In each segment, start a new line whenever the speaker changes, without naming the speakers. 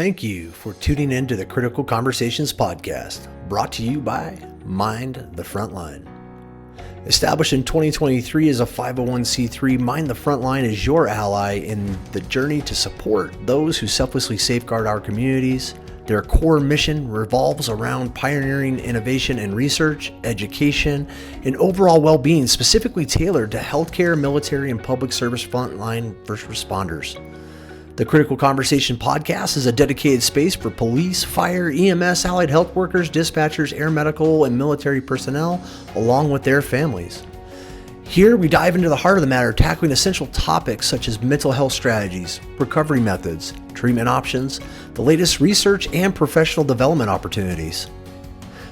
Thank you for tuning in to the Critical Conversations podcast, brought to you by Mind the Frontline. Established in 2023 as a 501c3, Mind the Frontline is your ally in the journey to support those who selflessly safeguard our communities. Their core mission revolves around pioneering innovation in research, education, and overall well-being, specifically tailored to healthcare, military, and public service frontline first responders. The Critical Conversation podcast is a dedicated space for police, fire, EMS, allied health workers, dispatchers, air medical, and military personnel, along with their families. Here, we dive into the heart of the matter, tackling essential topics such as mental health strategies, recovery methods, treatment options, the latest research, and professional development opportunities.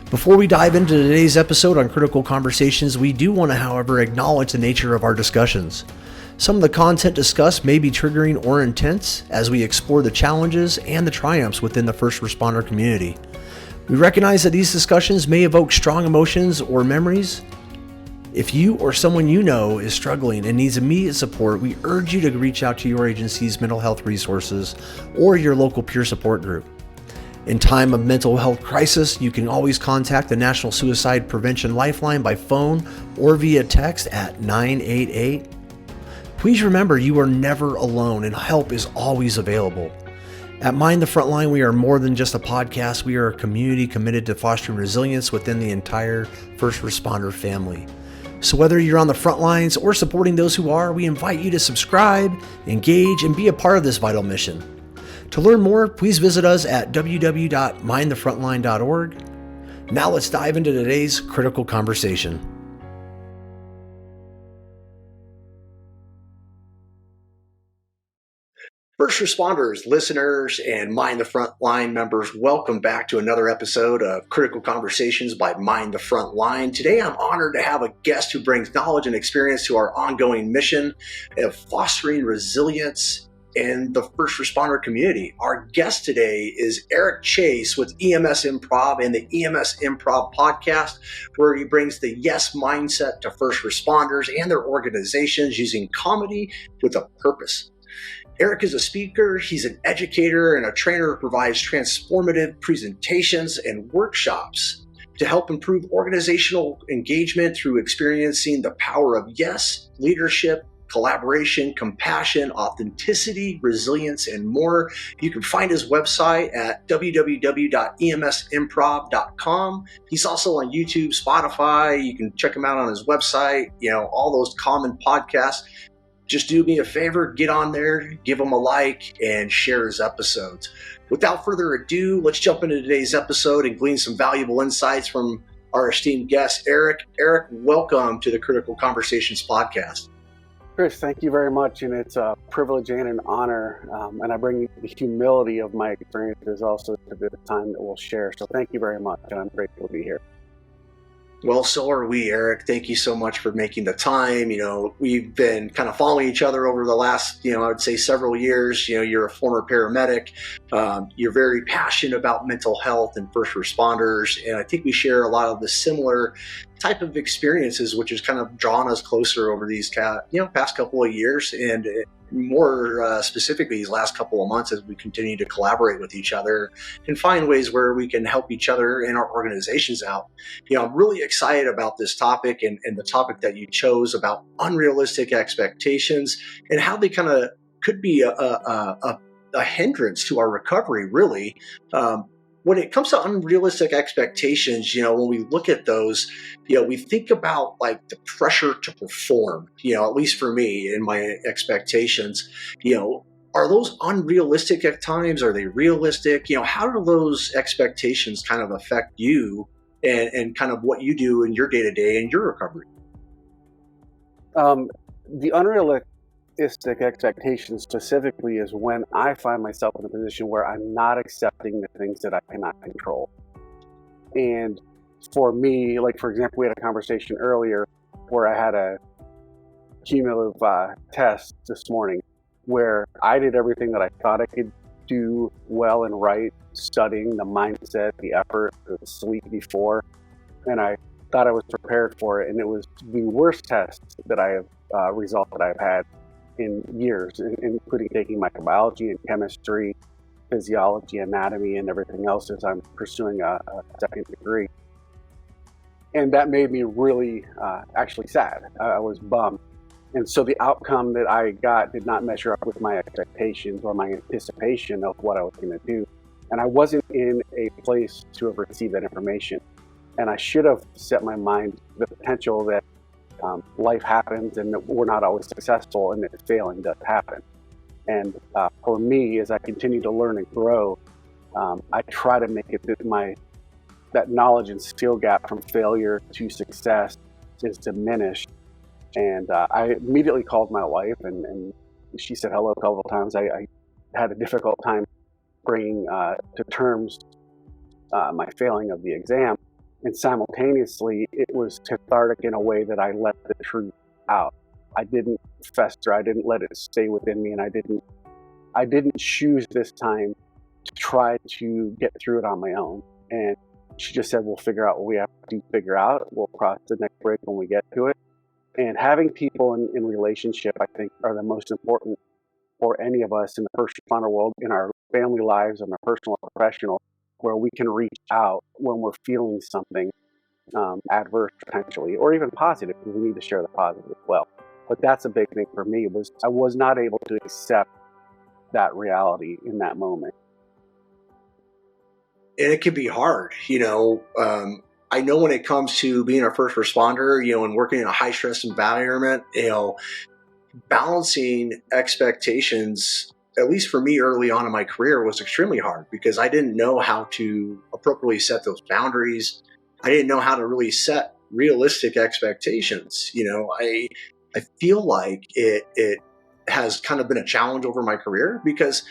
Before we dive into today's episode on Critical Conversations, we do want to, however, acknowledge the nature of our discussions. Some of the content discussed may be triggering or intense as we explore the challenges and the triumphs within the first responder community. We recognize that these discussions may evoke strong emotions or memories. If you or someone you know is struggling and needs immediate support, we urge you to reach out to your agency's mental health resources or your local peer support group. In time of mental health crisis, you can always contact the National Suicide Prevention Lifeline by phone or via text at 988. Please remember, you are never alone and help is always available. At Mind the Frontline, we are more than just a podcast. We are a community committed to fostering resilience within the entire first responder family. So whether you're on the front lines or supporting those who are, we invite you to subscribe, engage, and be a part of this vital mission. To learn more, please visit us at www.mindthefrontline.org. Now let's dive into today's critical conversation. First responders, listeners, and Mind the Frontline members, welcome back to another episode of Critical Conversations by Mind the Frontline. Today, I'm honored to have a guest who brings knowledge and experience to our ongoing mission of fostering resilience in the first responder community. Our guest today is Eric Chase with EMS Improv and the EMS Improv podcast, where he brings the yes mindset to first responders and their organizations using comedy with a purpose. Eric is a speaker, he's an educator and a trainer who provides transformative presentations and workshops to help improve organizational engagement through experiencing the power of yes, leadership, collaboration, compassion, authenticity, resilience, and more. You can find his website at www.emsimprov.com. He's also on YouTube, Spotify. You can check him out on his website, all those common podcasts. Just do me a favor, get on there, give him a like, and share his episodes. Without further ado, let's jump into today's episode and glean some valuable insights from our esteemed guest, Eric. Eric, welcome to the Critical Conversations podcast.
Chris, thank you very much, and it's a privilege and an honor, and I bring the humility of my experiences also to the time that we'll share. So thank you very much, and I'm grateful to be here.
Well, so are we, Eric. Thank you so much for making the time. We've been kind of following each other over the last, I would say several years. You're a former paramedic. You're very passionate about mental health and first responders. And I think we share a lot of the similar type of experiences, which has kind of drawn us closer over these past couple of years, and more specifically these last couple of months as we continue to collaborate with each other and find ways where we can help each other and our organizations out. I'm really excited about this topic and the topic that you chose about unrealistic expectations and how they kind of could be a hindrance to our recovery, really. When it comes to unrealistic expectations, when we look at those, we think about like the pressure to perform, at least for me and my expectations, are those unrealistic at times? Are they realistic? How do those expectations kind of affect you and kind of what you do in your day-to-day and your recovery?
The unrealistic expectation specifically is when I find myself in a position where I'm not accepting the things that I cannot control. And for me, like for example, we had a conversation earlier where I had a cumulative test this morning where I did everything that I thought I could do well and right, studying, the mindset, the effort, the sleep before, and I thought I was prepared for it. And it was the worst test that I have result that I've had in years, including taking microbiology and chemistry physiology, anatomy, and everything else as I'm pursuing a second degree. And that made me really actually sad. I was bummed. And so the outcome that I got did not measure up with my expectations or my anticipation of what I was going to do. And I wasn't in a place to have received that information. And I should have set my mind to the potential that life happens and that we're not always successful and that failing does happen. And for me, as I continue to learn and grow, I try to make it that knowledge and skill gap from failure to success is diminished. And I immediately called my wife, and she said hello a couple of times. I had a difficult time bringing to terms my failing of the exam. And simultaneously, it was cathartic in a way that I let the truth out. I didn't fester. I didn't let it stay within me, and I didn't choose this time to try to get through it on my own. And she just said, we'll figure out what we have to figure out. We'll cross the next bridge when we get to it. And having people in relationship, I think, are the most important for any of us in the first responder world, in our family lives, in our personal and professional, where we can reach out when we're feeling something adverse potentially, or even positive, because we need to share the positive as well. But that's a big thing for me, was I was not able to accept that reality in that moment.
And it can be hard, I know when it comes to being a first responder, and working in a high stress environment, balancing expectations, at least for me early on in my career, was extremely hard because I didn't know how to appropriately set those boundaries. I didn't know how to really set realistic expectations. I feel like it has kind of been a challenge over my career because,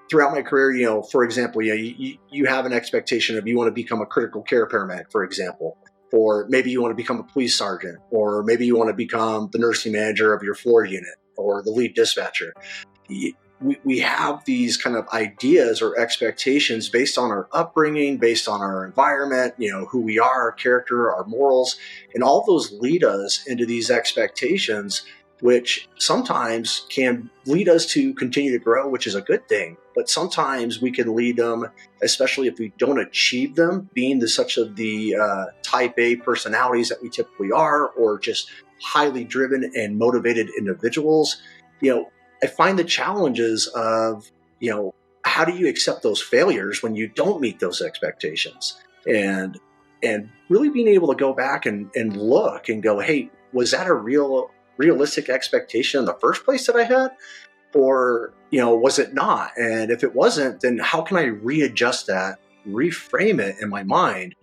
throughout my career, for example, you have an expectation of you want to become a critical care paramedic, for example, or maybe you want to become a police sergeant, or maybe you want to become the nursing manager of your floor unit or the lead dispatcher. We have these kind of ideas or expectations based on our upbringing, based on our environment, who we are, our character, our morals, and all those lead us into these expectations, which sometimes can lead us to continue to grow, which is a good thing. But sometimes we can lead them, especially if we don't achieve them, being such of the type A personalities that we typically are, or just highly driven and motivated individuals. I find the challenges of, how do you accept those failures when you don't meet those expectations? And really being able to go back and look and go, hey, was that a realistic expectation in the first place that I had? Or, was it not? And if it wasn't, then how can I readjust that, reframe it in my mind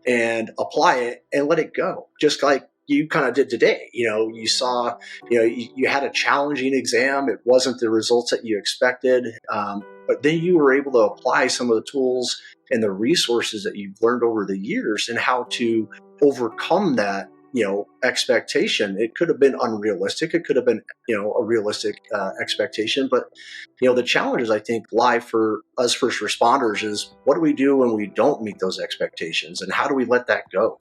and apply it and let it go? Just like you kind of did today. You saw, you had a challenging exam. It wasn't the results that you expected. But then you were able to apply some of the tools and the resources that you've learned over the years and how to overcome that, expectation. It could have been unrealistic. It could have been, a realistic expectation. But, the challenges I think lie for us first responders is what do we do when we don't meet those expectations, and how do we let that go?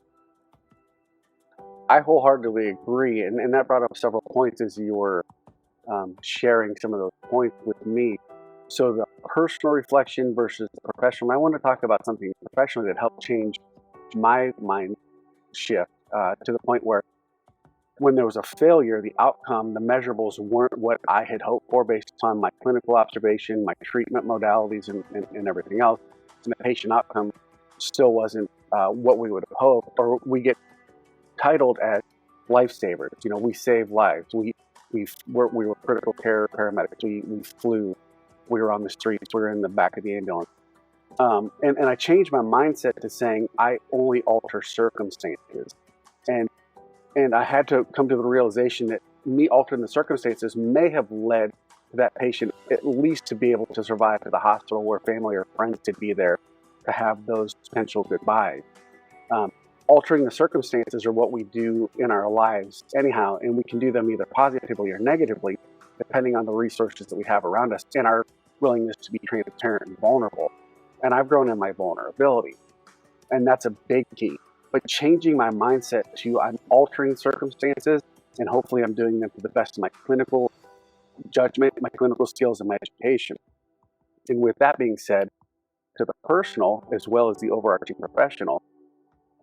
I wholeheartedly agree. And that brought up several points as you were sharing some of those points with me. So the personal reflection versus the professional. I want to talk about something professionally that helped change my mind shift to the point where when there was a failure, the outcome, the measurables weren't what I had hoped for based on my clinical observation, my treatment modalities, and everything else. And the patient outcome still wasn't what we would have hoped, or we get titled as lifesavers. We save lives. We were critical care paramedics. We flew. We were on the streets. We were in the back of the ambulance. And I changed my mindset to saying I only alter circumstances. And I had to come to the realization that me altering the circumstances may have led that patient at least to be able to survive to the hospital where family or friends could be there to have those potential goodbyes. Altering the circumstances are what we do in our lives anyhow, and we can do them either positively or negatively, depending on the resources that we have around us and our willingness to be transparent and vulnerable. And I've grown in my vulnerability, and that's a big key. But changing my mindset to I'm altering circumstances, and hopefully I'm doing them to the best of my clinical judgment, my clinical skills, and my education. And with that being said, to the personal as well as the overarching professional,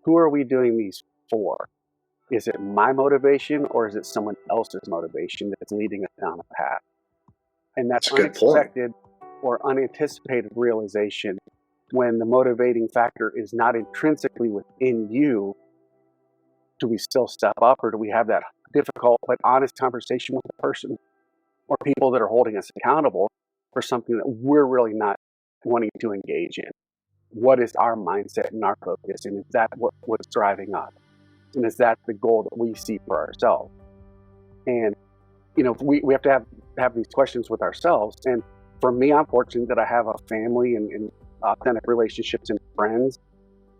who are we doing these for? Is it my motivation or is it someone else's motivation that's leading us down a path? And that
That's a good point.
unexpected or unanticipated realization, when the motivating factor is not intrinsically within you, do we still step up, or do we have that difficult but honest conversation with the person or people that are holding us accountable for something that we're really not wanting to engage in? What is our mindset and our focus? And is that what's driving us? And is that the goal that we see for ourselves? And, we have to have these questions with ourselves. And for me, I'm fortunate that I have a family and authentic relationships and friends.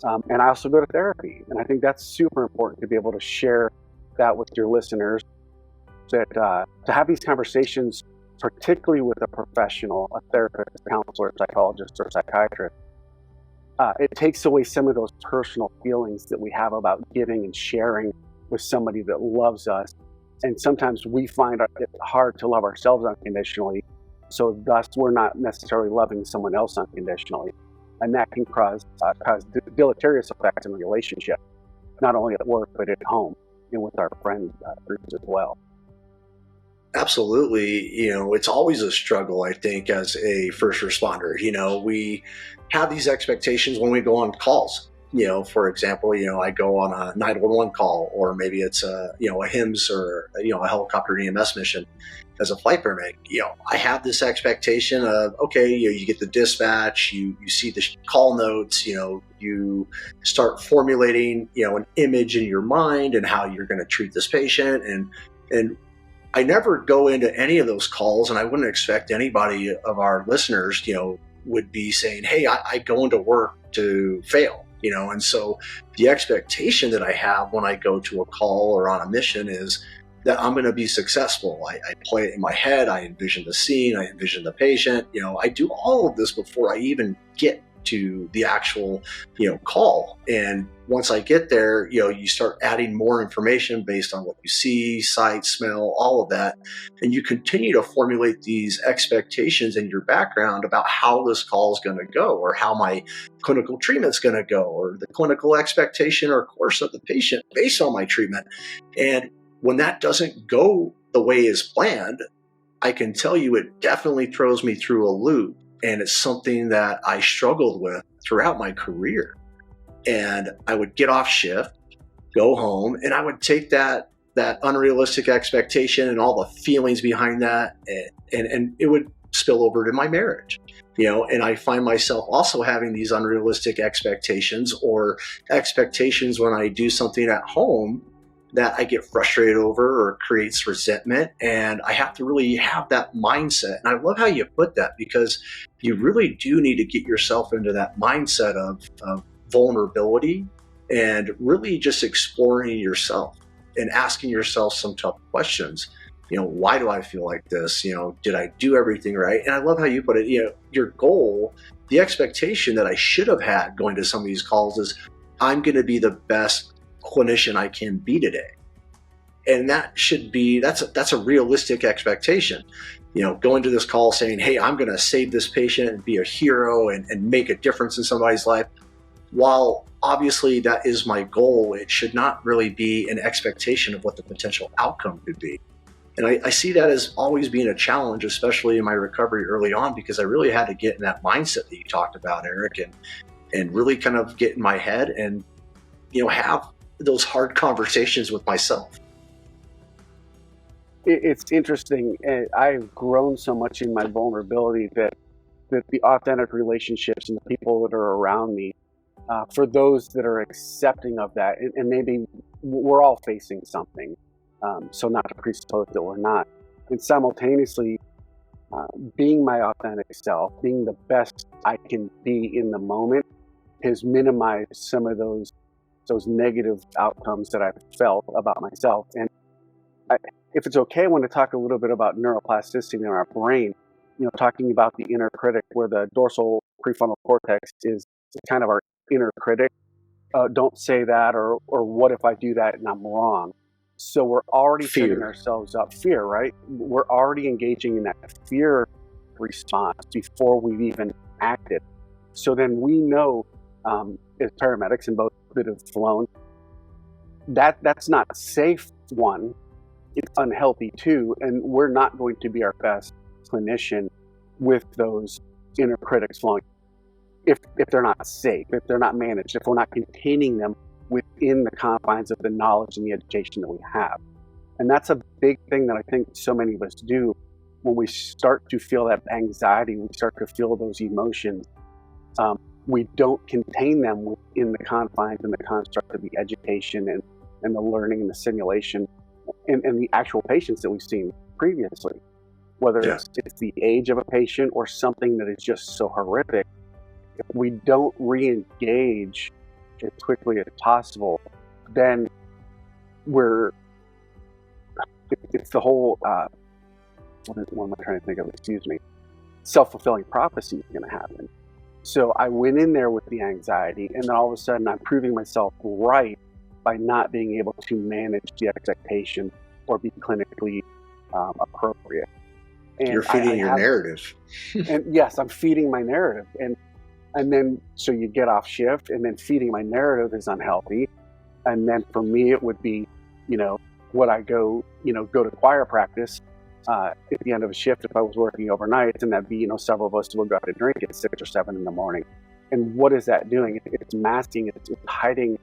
And I also go to therapy. And I think that's super important to be able to share that with your listeners, that to have these conversations, particularly with a professional, a therapist, a counselor, a psychologist, or psychiatrist. It takes away some of those personal feelings that we have about giving and sharing with somebody that loves us. And sometimes we find it hard to love ourselves unconditionally. So thus, we're not necessarily loving someone else unconditionally. And that can cause deleterious effects in the relationship, not only at work, but at home and with our friend groups as well.
Absolutely. It's always a struggle, I think, as a first responder. We have these expectations when we go on calls. For example, I go on a 911 call, or maybe it's a HIMSS or, a helicopter EMS mission as a flight paramedic. I have this expectation of, okay, you get the dispatch, you see the call notes, you start formulating, an image in your mind and how you're going to treat this patient. And I never go into any of those calls, and I wouldn't expect anybody of our listeners, would be saying, hey, I go into work to fail, and so the expectation that I have when I go to a call or on a mission is that I'm going to be successful. I play it in my head. I envision the scene. I envision the patient. I do all of this before I even get to the actual, call. And once I get there, you start adding more information based on what you see, sight, smell, all of that. And you continue to formulate these expectations in your background about how this call is going to go, or how my clinical treatment's going to go, or the clinical expectation or course of the patient based on my treatment. And when that doesn't go the way as planned, I can tell you it definitely throws me through a loop. And it's something that I struggled with throughout my career. And I would get off shift, go home, and I would take that unrealistic expectation and all the feelings behind that, and it would spill over to my marriage. And I find myself also having these unrealistic expectations, or expectations when I do something at home that I get frustrated over or creates resentment. And I have to really have that mindset. And I love how you put that, because you really do need to get yourself into that mindset of vulnerability, and really just exploring yourself and asking yourself some tough questions. Why do I feel like this? Did I do everything right? And I love how you put it, your goal, the expectation that I should have had going to some of these calls is, I'm going to be the best clinician I can be today. And that should be, that's a realistic expectation. Going to this call saying, hey, I'm going to save this patient and be a hero and make a difference in somebody's life. While obviously that is my goal, it should not really be an expectation of what the potential outcome could be. And I see that as always being a challenge, especially in my recovery early on, because I really had to get in that mindset that you talked about, Eric, and really kind of get in my head and, have those hard conversations with myself.
It's interesting. I've grown so much in my vulnerability that the authentic relationships and the people that are around me, for those that are accepting of that, and maybe we're all facing something, so not to presuppose that we're not, and simultaneously being my authentic self, being the best I can be in the moment, has minimized some of those negative outcomes that I've felt about myself. And if it's okay, I want to talk a little bit about neuroplasticity in our brain, talking about the inner critic, where the dorsal prefrontal cortex is kind of our inner critic. Don't say that, or what if I do that and I'm wrong? So we're already setting ourselves up, fear, right? We're already engaging in that fear response before we've even acted. So then we know, as paramedics and both that have flown, that's not safe, one. It's unhealthy, too, and we're not going to be our best clinician with those inner critics flowing if they're not safe, if they're not managed, if we're not containing them within the confines of the knowledge and the education that we have. And that's a big thing that I think so many of us do when we start to feel that anxiety, we start to feel those emotions. We don't contain them within the confines and the construct of the education and the learning and the simulation and the actual patients that we've seen previously. Whether it's the age of a patient or something that is just so horrific, if we don't re-engage as quickly as possible, then it's the whole, what am I trying to think of? Excuse me. Self-fulfilling prophecy is going to happen. So I went in there with the anxiety, and then all of a sudden I'm proving myself right by not being able to manage the expectation or be clinically appropriate.
And you're feeding your narrative.
And yes, I'm feeding my narrative. And then, so you get off shift, and then feeding my narrative is unhealthy. And then for me, it would be, would I go to choir practice at the end of a shift if I was working overnight, and that'd be, several of us would go out to drink at 6 or 7 in the morning. And what is that doing? It's masking, it's hiding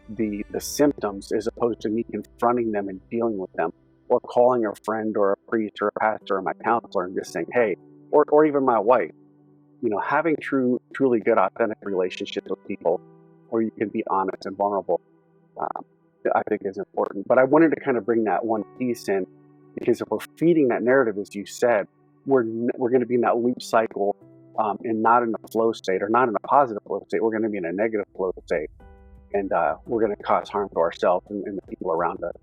the symptoms as opposed to me confronting them and dealing with them, or calling a friend or a priest or a pastor or my counselor and just saying, hey, or even my wife, having truly good, authentic relationships with people where you can be honest and vulnerable, I think is important. But I wanted to kind of bring that one piece in, because if we're feeding that narrative, as you said, we're going to be in that loop cycle and not in a flow state, or not in a positive flow state. We're going to be in a negative flow state, and we're going to cause harm to ourselves and the people around us.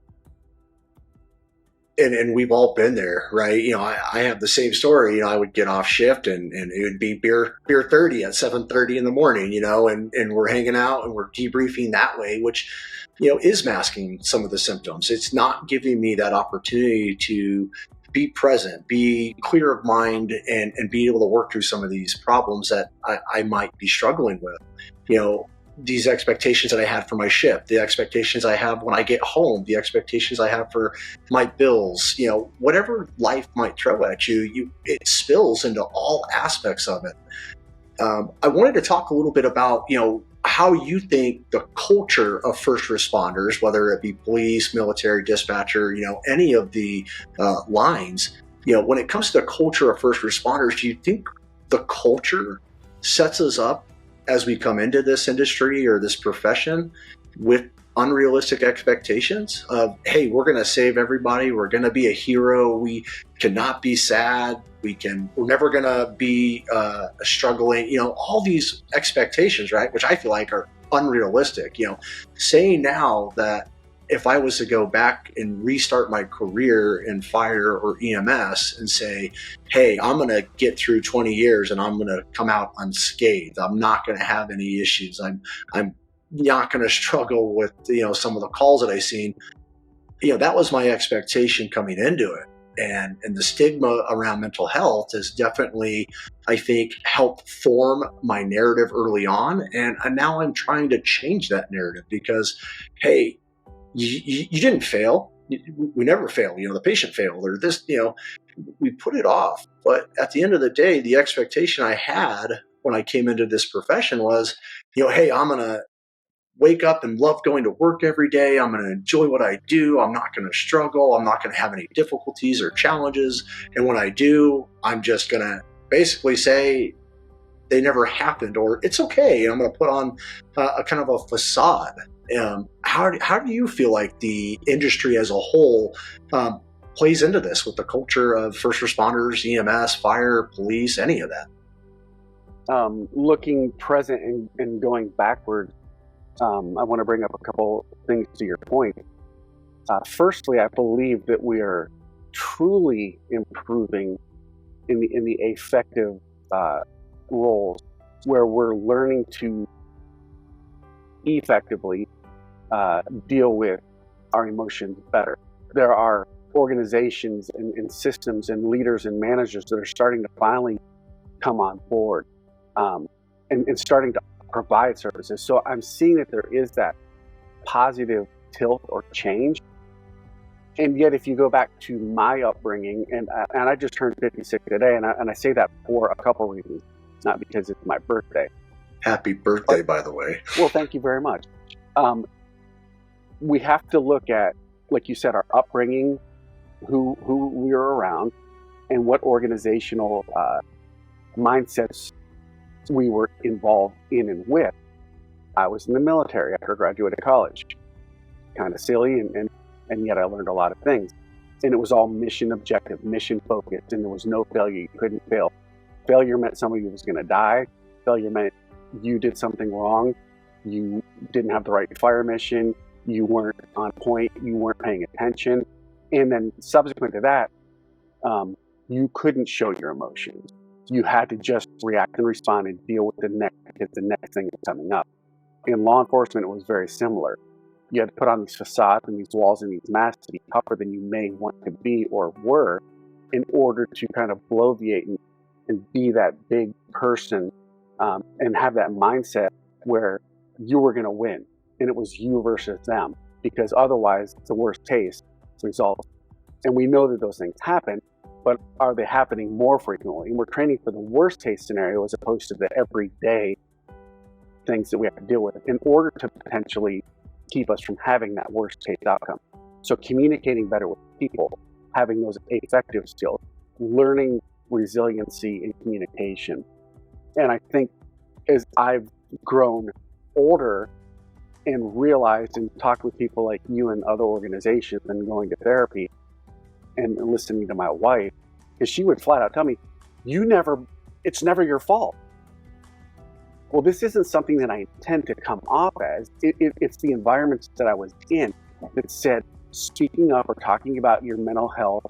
And we've all been there, right? I have the same story. I would get off shift and it would be beer 30 at 7:30 in the morning, and we're hanging out and we're debriefing that way, which, is masking some of the symptoms. It's not giving me that opportunity to be present, be clear of mind, and be able to work through some of these problems that I might be struggling with. These expectations that I had for my shift, the expectations I have when I get home, the expectations I have for my bills, whatever life might throw at you, it spills into all aspects of it. I wanted to talk a little bit about, how you think the culture of first responders, whether it be police, military, dispatcher, any of the lines, when it comes to the culture of first responders, do you think the culture sets us up as we come into this industry or this profession with unrealistic expectations of, hey, we're going to save everybody, we're going to be a hero, we cannot be sad, we're never going to be struggling, all these expectations, right, which I feel like are unrealistic. Saying now that if I was to go back and restart my career in fire or EMS and say, hey, I'm going to get through 20 years and I'm going to come out unscathed, I'm not going to have any issues, I'm not going to struggle with, some of the calls that I've seen, that was my expectation coming into it. And the stigma around mental health has definitely, I think, helped form my narrative early on. And now I'm trying to change that narrative because, hey, you didn't fail. We never fail. The patient failed or this, we put it off. But at the end of the day, the expectation I had when I came into this profession was, hey, I'm going to wake up and love going to work every day. I'm going to enjoy what I do. I'm not going to struggle. I'm not going to have any difficulties or challenges. And when I do, I'm just going to basically say they never happened, or it's okay. I'm going to put on a kind of a facade. How do you feel like the industry as a whole plays into this with the culture of first responders, EMS, fire, police, any of that?
Looking present and going backward, I want to bring up a couple things to your point. Firstly, I believe that we are truly improving in the affective roles, where we're learning to effectively deal with our emotions better. There are organizations and systems and leaders and managers that are starting to finally come on board, and starting to provide services. So I'm seeing that there is that positive tilt or change. And yet, if you go back to my upbringing, and I just turned 56 today, and I say that for a couple reasons, not because it's my birthday.
Happy birthday, by the way.
Well, thank you very much. We have to look at, like you said, our upbringing, who we were around, and what organizational mindsets we were involved in and with. I was in the military after I graduated college. Kind of silly, and yet I learned a lot of things. And it was all mission objective, mission focused, and there was no failure. You couldn't fail. Failure meant somebody was going to die. Failure meant you did something wrong. You didn't have the right fire mission. You weren't on point. You weren't paying attention. And then subsequent to that, you couldn't show your emotions. You had to just react and respond and deal with the next thing that's coming up. In law enforcement, it was very similar. You had to put on these facades and these walls and these masks to be tougher than you may want to be or were, in order to kind of bloviate and be that big person, and have that mindset where you were going to win, and it was you versus them, because otherwise it's the worst case result. And we know that those things happen, but are they happening more frequently? And we're training for the worst case scenario as opposed to the everyday things that we have to deal with in order to potentially keep us from having that worst case outcome. So communicating better with people, having those effective skills, learning resiliency and communication. And I think as I've grown older and realized and talked with people like you and other organizations and going to therapy and listening to my wife, because she would flat out tell me, it's never your fault. Well, this isn't something that I intend to come off as. It's the environments that I was in that said speaking up or talking about your mental health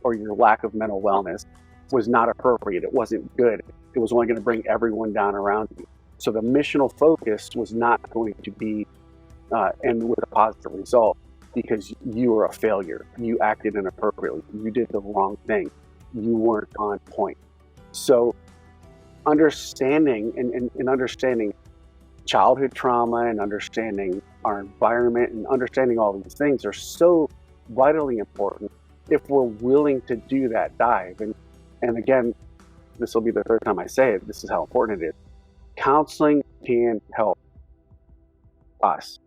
or your lack of mental wellness was not appropriate. It wasn't good. It was only going to bring everyone down around you. So the missional focus was not going to be end with a positive result because you were a failure. You acted inappropriately. You did the wrong thing. You weren't on point. So understanding and understanding childhood trauma and understanding our environment and understanding all these things are so vitally important if we're willing to do that dive. And again, this will be the third time I say it, this is how important it is. Counseling can help us.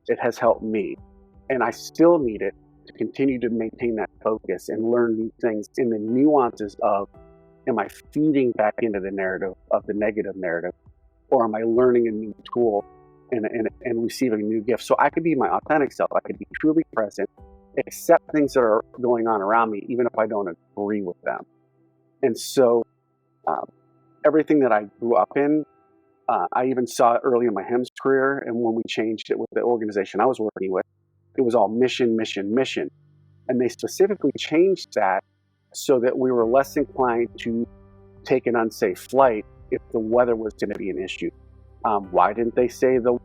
It has helped me. And I still need it to continue to maintain that focus and learn new things in the nuances of, am I feeding back into the narrative of the negative narrative, or am I learning a new tool and receiving a new gift? So I could be my authentic self. I could be truly present, accept things that are going on around me, even if I don't agree with them. And so everything that I grew up in, I even saw it early in my HIMSS career. And when we changed it with the organization I was working with, it was all mission, mission, mission. And they specifically changed that so that we were less inclined to take an unsafe flight if the weather was going to be an issue. Why didn't they say the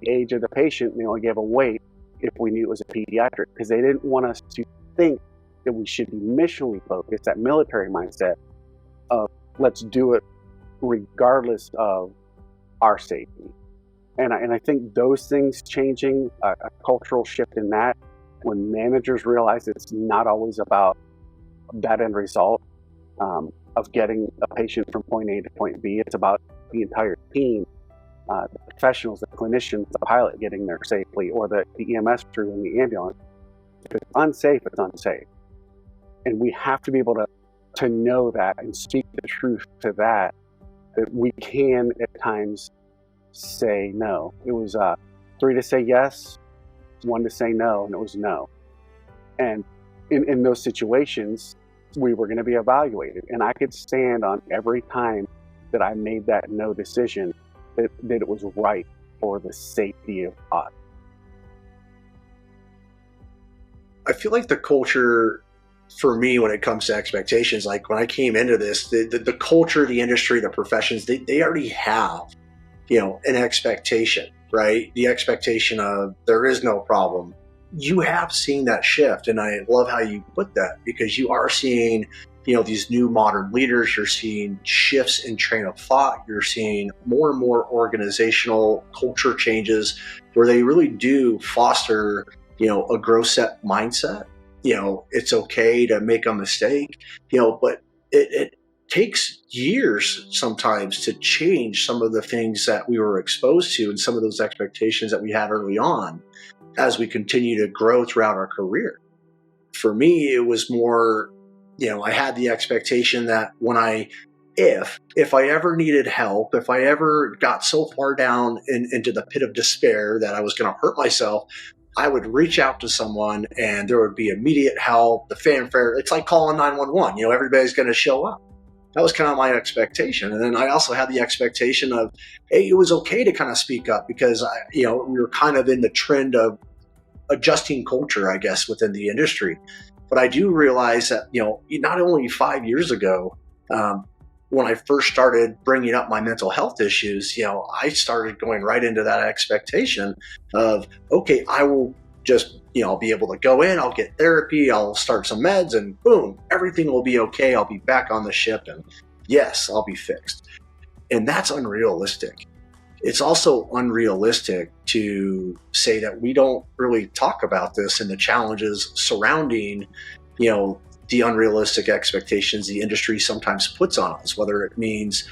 age of the patient? They only gave a weight if we knew it was a pediatric, because they didn't want us to think that we should be missionally focused, that military mindset of let's do it regardless of our safety. And I think those things changing, a cultural shift in that, when managers realize it's not always about that end result of getting a patient from point A to point B, it's about the entire team, the professionals, the clinicians, the pilot getting there safely, or the EMS crew in the ambulance. If it's unsafe, it's unsafe. And we have to be able to know that and speak the truth to that we can at times say no. It was 3 to say yes, 1 to say no, and it was no. And in those situations, we were going to be evaluated. And I could stand on every time that I made that no decision that it was right for the safety of us.
I feel like the culture for me when it comes to expectations, like when I came into this, the culture, the industry, the professions, they already have, an expectation, right? The expectation of there is no problem you have seen that shift, and I love how you put that, because you are seeing, these new modern leaders. You're seeing shifts in train of thought. You're seeing more and more organizational culture changes where they really do foster, a growth set mindset. It's okay to make a mistake, but it takes years sometimes to change some of the things that we were exposed to and some of those expectations that we had early on as we continue to grow throughout our career. For me, it was more, I had the expectation that if I ever needed help, if I ever got so far down into the pit of despair that I was going to hurt myself, I would reach out to someone and there would be immediate help, the fanfare. It's like calling 911, everybody's going to show up. That was kind of my expectation. And then I also had the expectation of, hey, it was okay to kind of speak up, because we were kind of in the trend of adjusting culture, I guess, within the industry. But I do realize that, not only 5 years ago, when I first started bringing up my mental health issues, I started going right into that expectation of, okay, I will just, I'll be able to go in, I'll get therapy, I'll start some meds, and boom, everything will be okay. I'll be back on the ship, and yes, I'll be fixed. And that's unrealistic. It's also unrealistic to say that we don't really talk about this and the challenges surrounding, the unrealistic expectations the industry sometimes puts on us, whether it means,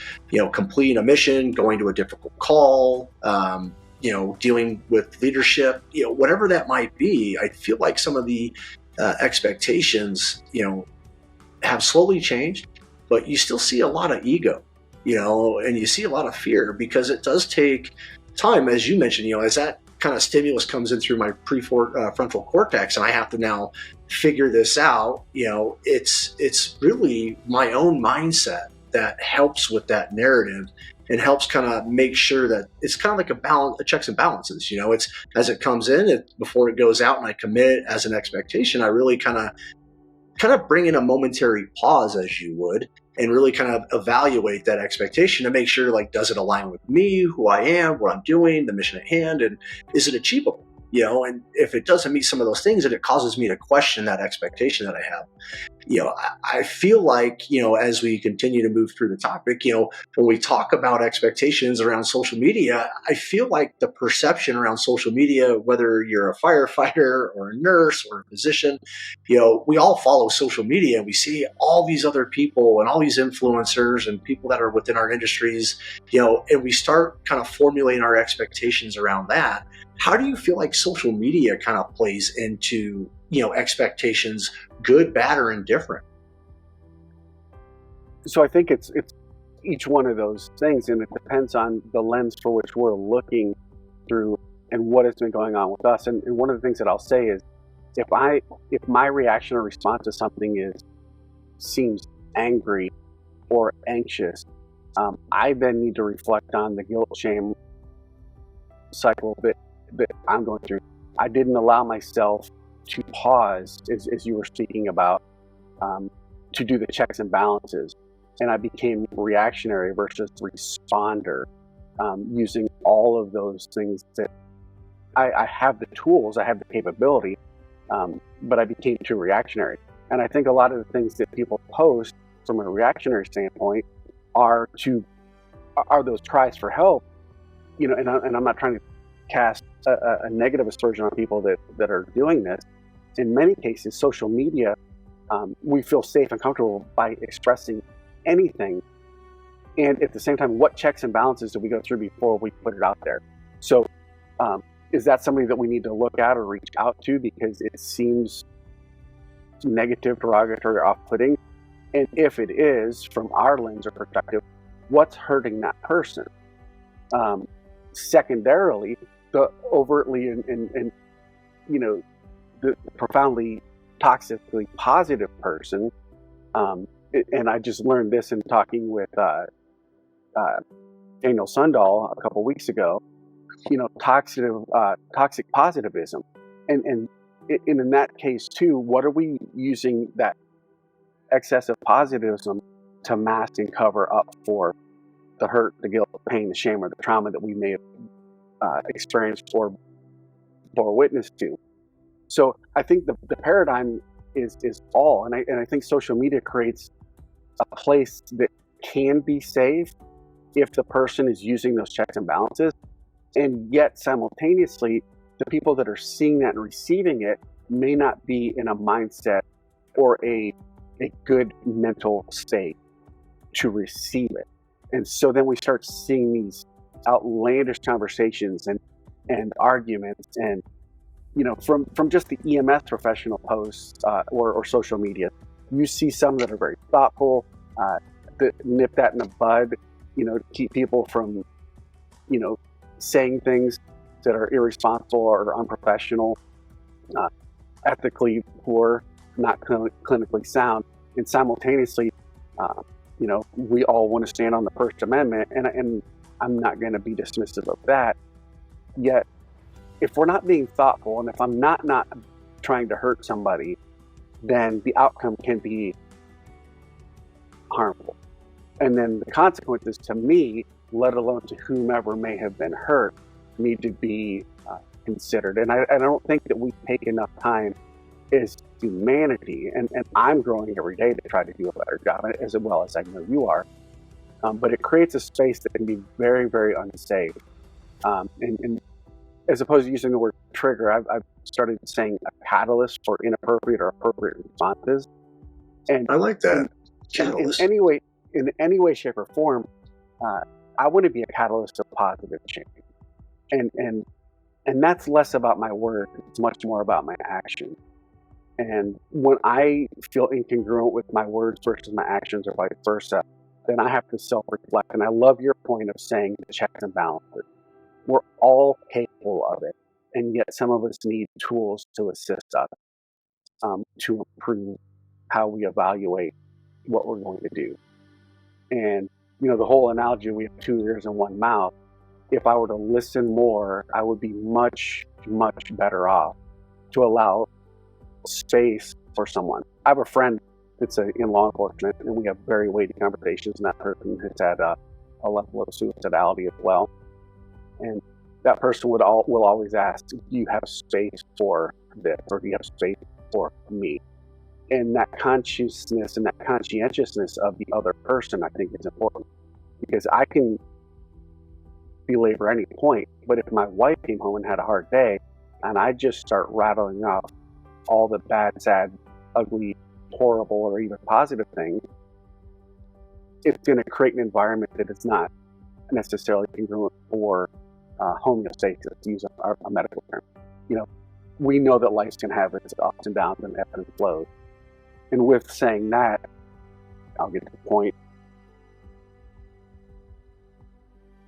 completing a mission, going to a difficult call, dealing with leadership, whatever that might be. I feel like some of the expectations, have slowly changed, but you still see a lot of ego, and you see a lot of fear, because it does take time, as you mentioned, as that kind of stimulus comes in through my prefrontal cortex, and I have to now figure this out. It's really my own mindset that helps with that narrative and helps kind of make sure that it's kind of like a checks and balances. It's as it comes in, before it goes out and I commit as an expectation, I really kind of bring in a momentary pause, as you would, and really kind of evaluate that expectation to make sure, like, does it align with me, who I am, what I'm doing, the mission at hand, and is it achievable? And if it doesn't meet some of those things, then it causes me to question that expectation that I have. I feel like, as we continue to move through the topic, when we talk about expectations around social media, I feel like the perception around social media, whether you're a firefighter or a nurse or a physician, we all follow social media and we see all these other people and all these influencers and people that are within our industries, and we start kind of formulating our expectations around that. How do you feel like social media kind of plays into, expectations, good, bad, or indifferent?
So I think it's each one of those things, and it depends on the lens for which we're looking through and what has been going on with us. And one of the things that I'll say is, if my reaction or response to something seems angry or anxious, I then need to reflect on the guilt shame cycle that I'm going through. I didn't allow myself to pause, as you were speaking about, to do the checks and balances, and I became reactionary versus responder, using all of those things that I have the tools, I have the capability, but I became too reactionary. And I think a lot of the things that people post from a reactionary standpoint are those cries for help, and I'm not trying to cast a negative aspersion on people that are doing this. In many cases, social media, we feel safe and comfortable by expressing anything. And at the same time, what checks and balances do we go through before we put it out there? So is that somebody that we need to look at or reach out to because it seems negative, derogatory, or off-putting? And if it is, from our lens or perspective, what's hurting that person? Secondarily, the overtly and the profoundly toxically positive person, and I just learned this in talking with Daniel Sundahl a couple weeks ago. Toxic positivism, and in that case too, what are we using that excessive positivism to mask and cover up for the hurt, the guilt, the pain, the shame, or the trauma that we may have experienced or bore witness to? So I think the paradigm is all, and I think social media creates a place that can be safe if the person is using those checks and balances, and yet simultaneously, the people that are seeing that and receiving it may not be in a mindset or a good mental state to receive it. And so then we start seeing these outlandish conversations and arguments, and from just the EMS professional posts or social media, you see some that are very thoughtful, that nip that in the bud, to keep people from, saying things that are irresponsible or unprofessional, ethically poor, not clinically sound, and simultaneously, we all want to stand on the First Amendment, and I'm not going to be dismissive of that. Yet, if we're not being thoughtful, and if I'm not trying to hurt somebody, then the outcome can be harmful. And then the consequences to me, let alone to whomever may have been hurt, need to be considered. And I don't think that we take enough time as humanity, and I'm growing every day to try to do a better job, as well as I know you are. But it creates a space that can be very, very unsafe. And as opposed to using the word trigger, I've started saying a catalyst for inappropriate or appropriate responses. And
I like that.
In any way, shape, or form, I want to be a catalyst of positive change. And that's less about my words; it's much more about my action. And when I feel incongruent with my words versus my actions, or vice versa, then I have to self-reflect. And I love your point of saying the checks and balances. We're all capable of it, and yet some of us need tools to assist us to improve how we evaluate what we're going to do. And the whole analogy, we have 2 ears and 1 mouth. If I were to listen more, I would be much, much better off to allow space for someone. I have a friend that's in law enforcement, and we have very weighty conversations, and that person has had a level of suicidality as well. And that person will always ask, do you have space for this, or do you have space for me? And that consciousness and that conscientiousness of the other person, I think, is important, because I can belabor any point, but if my wife came home and had a hard day, and I just start rattling off all the bad, sad, ugly, horrible, or even positive things, it's going to create an environment that is not necessarily congruent for homeostasis, to use a medical term. We know that life can have its ups and downs and ebbs and flows. And with saying that, I'll get to the point.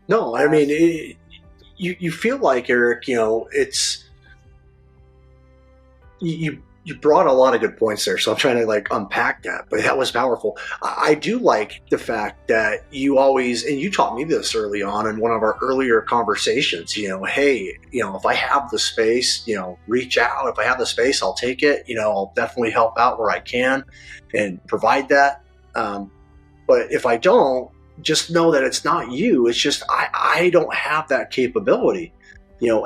No, I mean, you feel like, Eric, it's you brought a lot of good points there, so I'm trying to unpack that, but that was powerful. I do like the fact that you always, and you taught me this early on in one of our earlier conversations, hey, if I have the space, reach out. If I have the space, I'll take it. I'll definitely help out where I can and provide that. But if I don't, just know that it's not you. It's just I don't have that capability.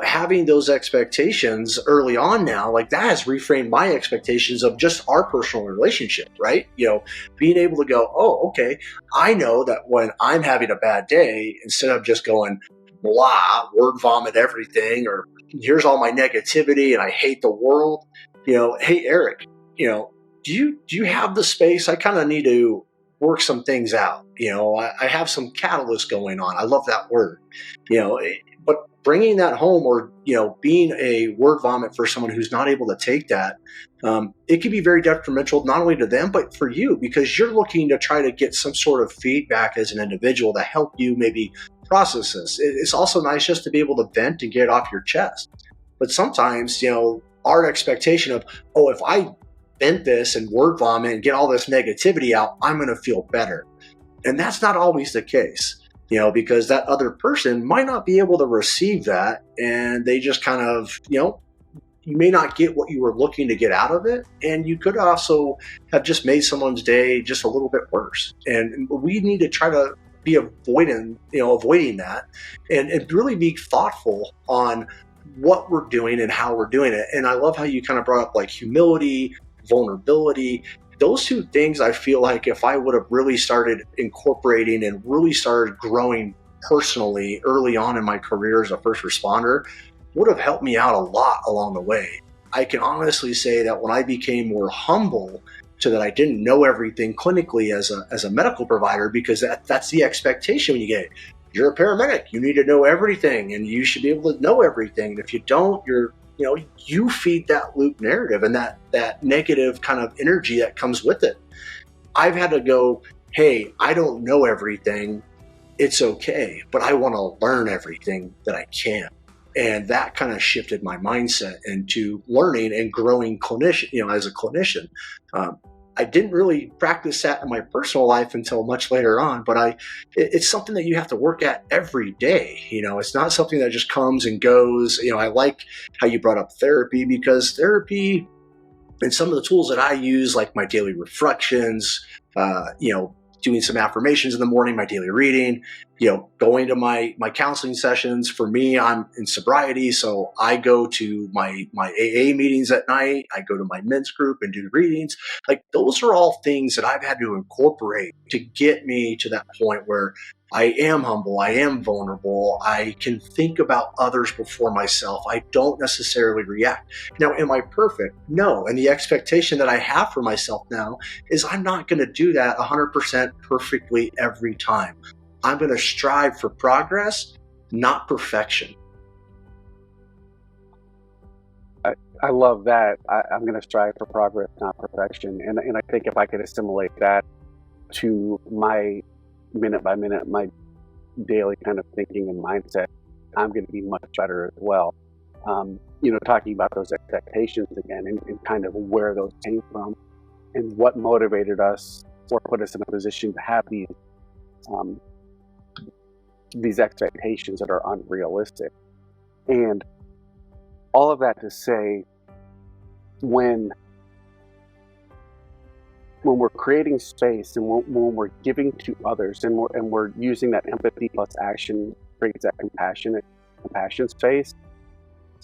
Having those expectations early on now, that has reframed my expectations of just our personal relationship, right? Being able to go, oh, okay, I know that when I'm having a bad day, instead of just going, blah, word vomit everything, or here's all my negativity and I hate the world, hey, Eric, do you have the space? I kind of need to work some things out. I have some catalyst going on. I love that word, but bringing that home, or being a word vomit for someone who's not able to take that, it can be very detrimental, not only to them but for you, because you're looking to try to get some sort of feedback as an individual to help you maybe process this. It's also nice just to be able to vent and get it off your chest. But sometimes, our expectation of, oh, if I vent this and word vomit and get all this negativity out, I'm going to feel better. And that's not always the case. Because that other person might not be able to receive that, and they just kind of, you may not get what you were looking to get out of it, and you could also have just made someone's day just a little bit worse. And we need to try to be avoiding that, and really be thoughtful on what we're doing and how we're doing it. And I love how you kind of brought up like humility, vulnerability. Those two things, I feel like if I would have really started incorporating and really started growing personally early on in my career as a first responder, would have helped me out a lot along the way. I can honestly say that when I became more humble so that I didn't know everything clinically as a medical provider, because that's the expectation when you get, you're a paramedic, you need to know everything and you should be able to know everything. And if you don't, you feed that loop narrative and that negative kind of energy that comes with it. I've had to go, hey, I don't know everything. It's okay, but I want to learn everything that I can. And that kind of shifted my mindset into learning and growing clinician, as a clinician. I didn't really practice that in my personal life until much later on, but it's something that you have to work at every day. It's not something that just comes and goes. I like how you brought up therapy, because therapy and some of the tools that I use, like my daily reflections, doing some affirmations in the morning, my daily reading, going to my counseling sessions. For me, I'm in sobriety, so I go to my AA meetings at night. I go to my men's group and do readings. Like, those are all things that I've had to incorporate to get me to that point where I am humble, I am vulnerable, I can think about others before myself. I don't necessarily react. Now, am I perfect? No. And the expectation that I have for myself now is I'm not going to do that 100% perfectly every time. I'm going to strive for progress, not perfection.
I love that. I'm going to strive for progress, not perfection. And I think if I could assimilate that to my minute by minute, my daily kind of thinking and mindset, I'm going to be much better as well. Talking about those expectations again and kind of where those came from and what motivated us or put us in a position to have these expectations that are unrealistic. And all of that to say, when we're creating space and when we're giving to others and we're using that empathy plus action creates that compassion space,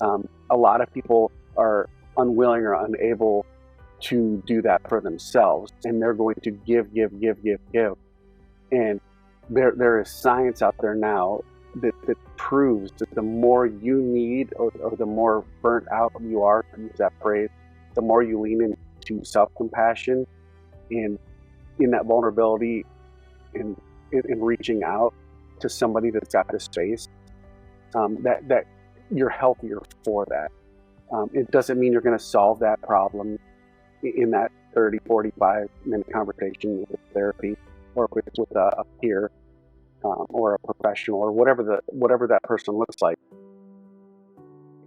a lot of people are unwilling or unable to do that for themselves, and they're going to give. And there is science out there now that proves that the more you need or the more burnt out you are, to use that phrase, the more you lean into self-compassion and in that vulnerability and in reaching out to somebody that's got this space, that you're healthier for that. It doesn't mean you're going to solve that problem in that 30, 45-minute conversation with therapy or with a peer or a professional or whatever that person looks like.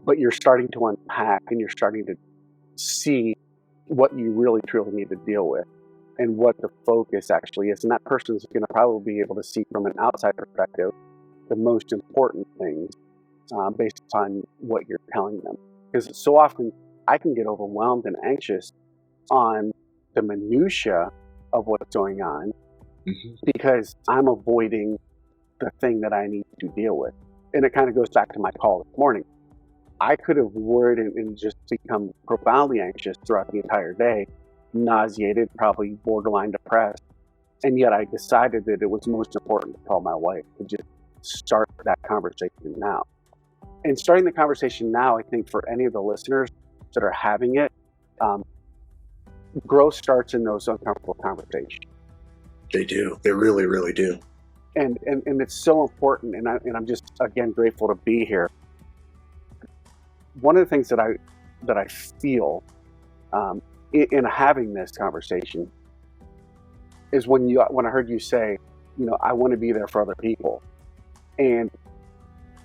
But you're starting to unpack and you're starting to see what you really truly need to deal with and what the focus actually is. And that person is going to probably be able to see from an outside perspective the most important things based on what you're telling them. Because so often I can get overwhelmed and anxious on the minutia of what's going on because I'm avoiding the thing that I need to deal with. And it kind of goes back to my call this morning. I could have worried and just become profoundly anxious throughout the entire day, nauseated, probably borderline depressed. And yet I decided that it was most important to call my wife to just start that conversation now. And starting the conversation now, I think for any of the listeners that are having it, growth starts in those uncomfortable conversations.
They do. They really, really do.
And it's so important. And I'm just, again, grateful to be here. One of the things that I feel in having this conversation is when I heard you say, I want to be there for other people. And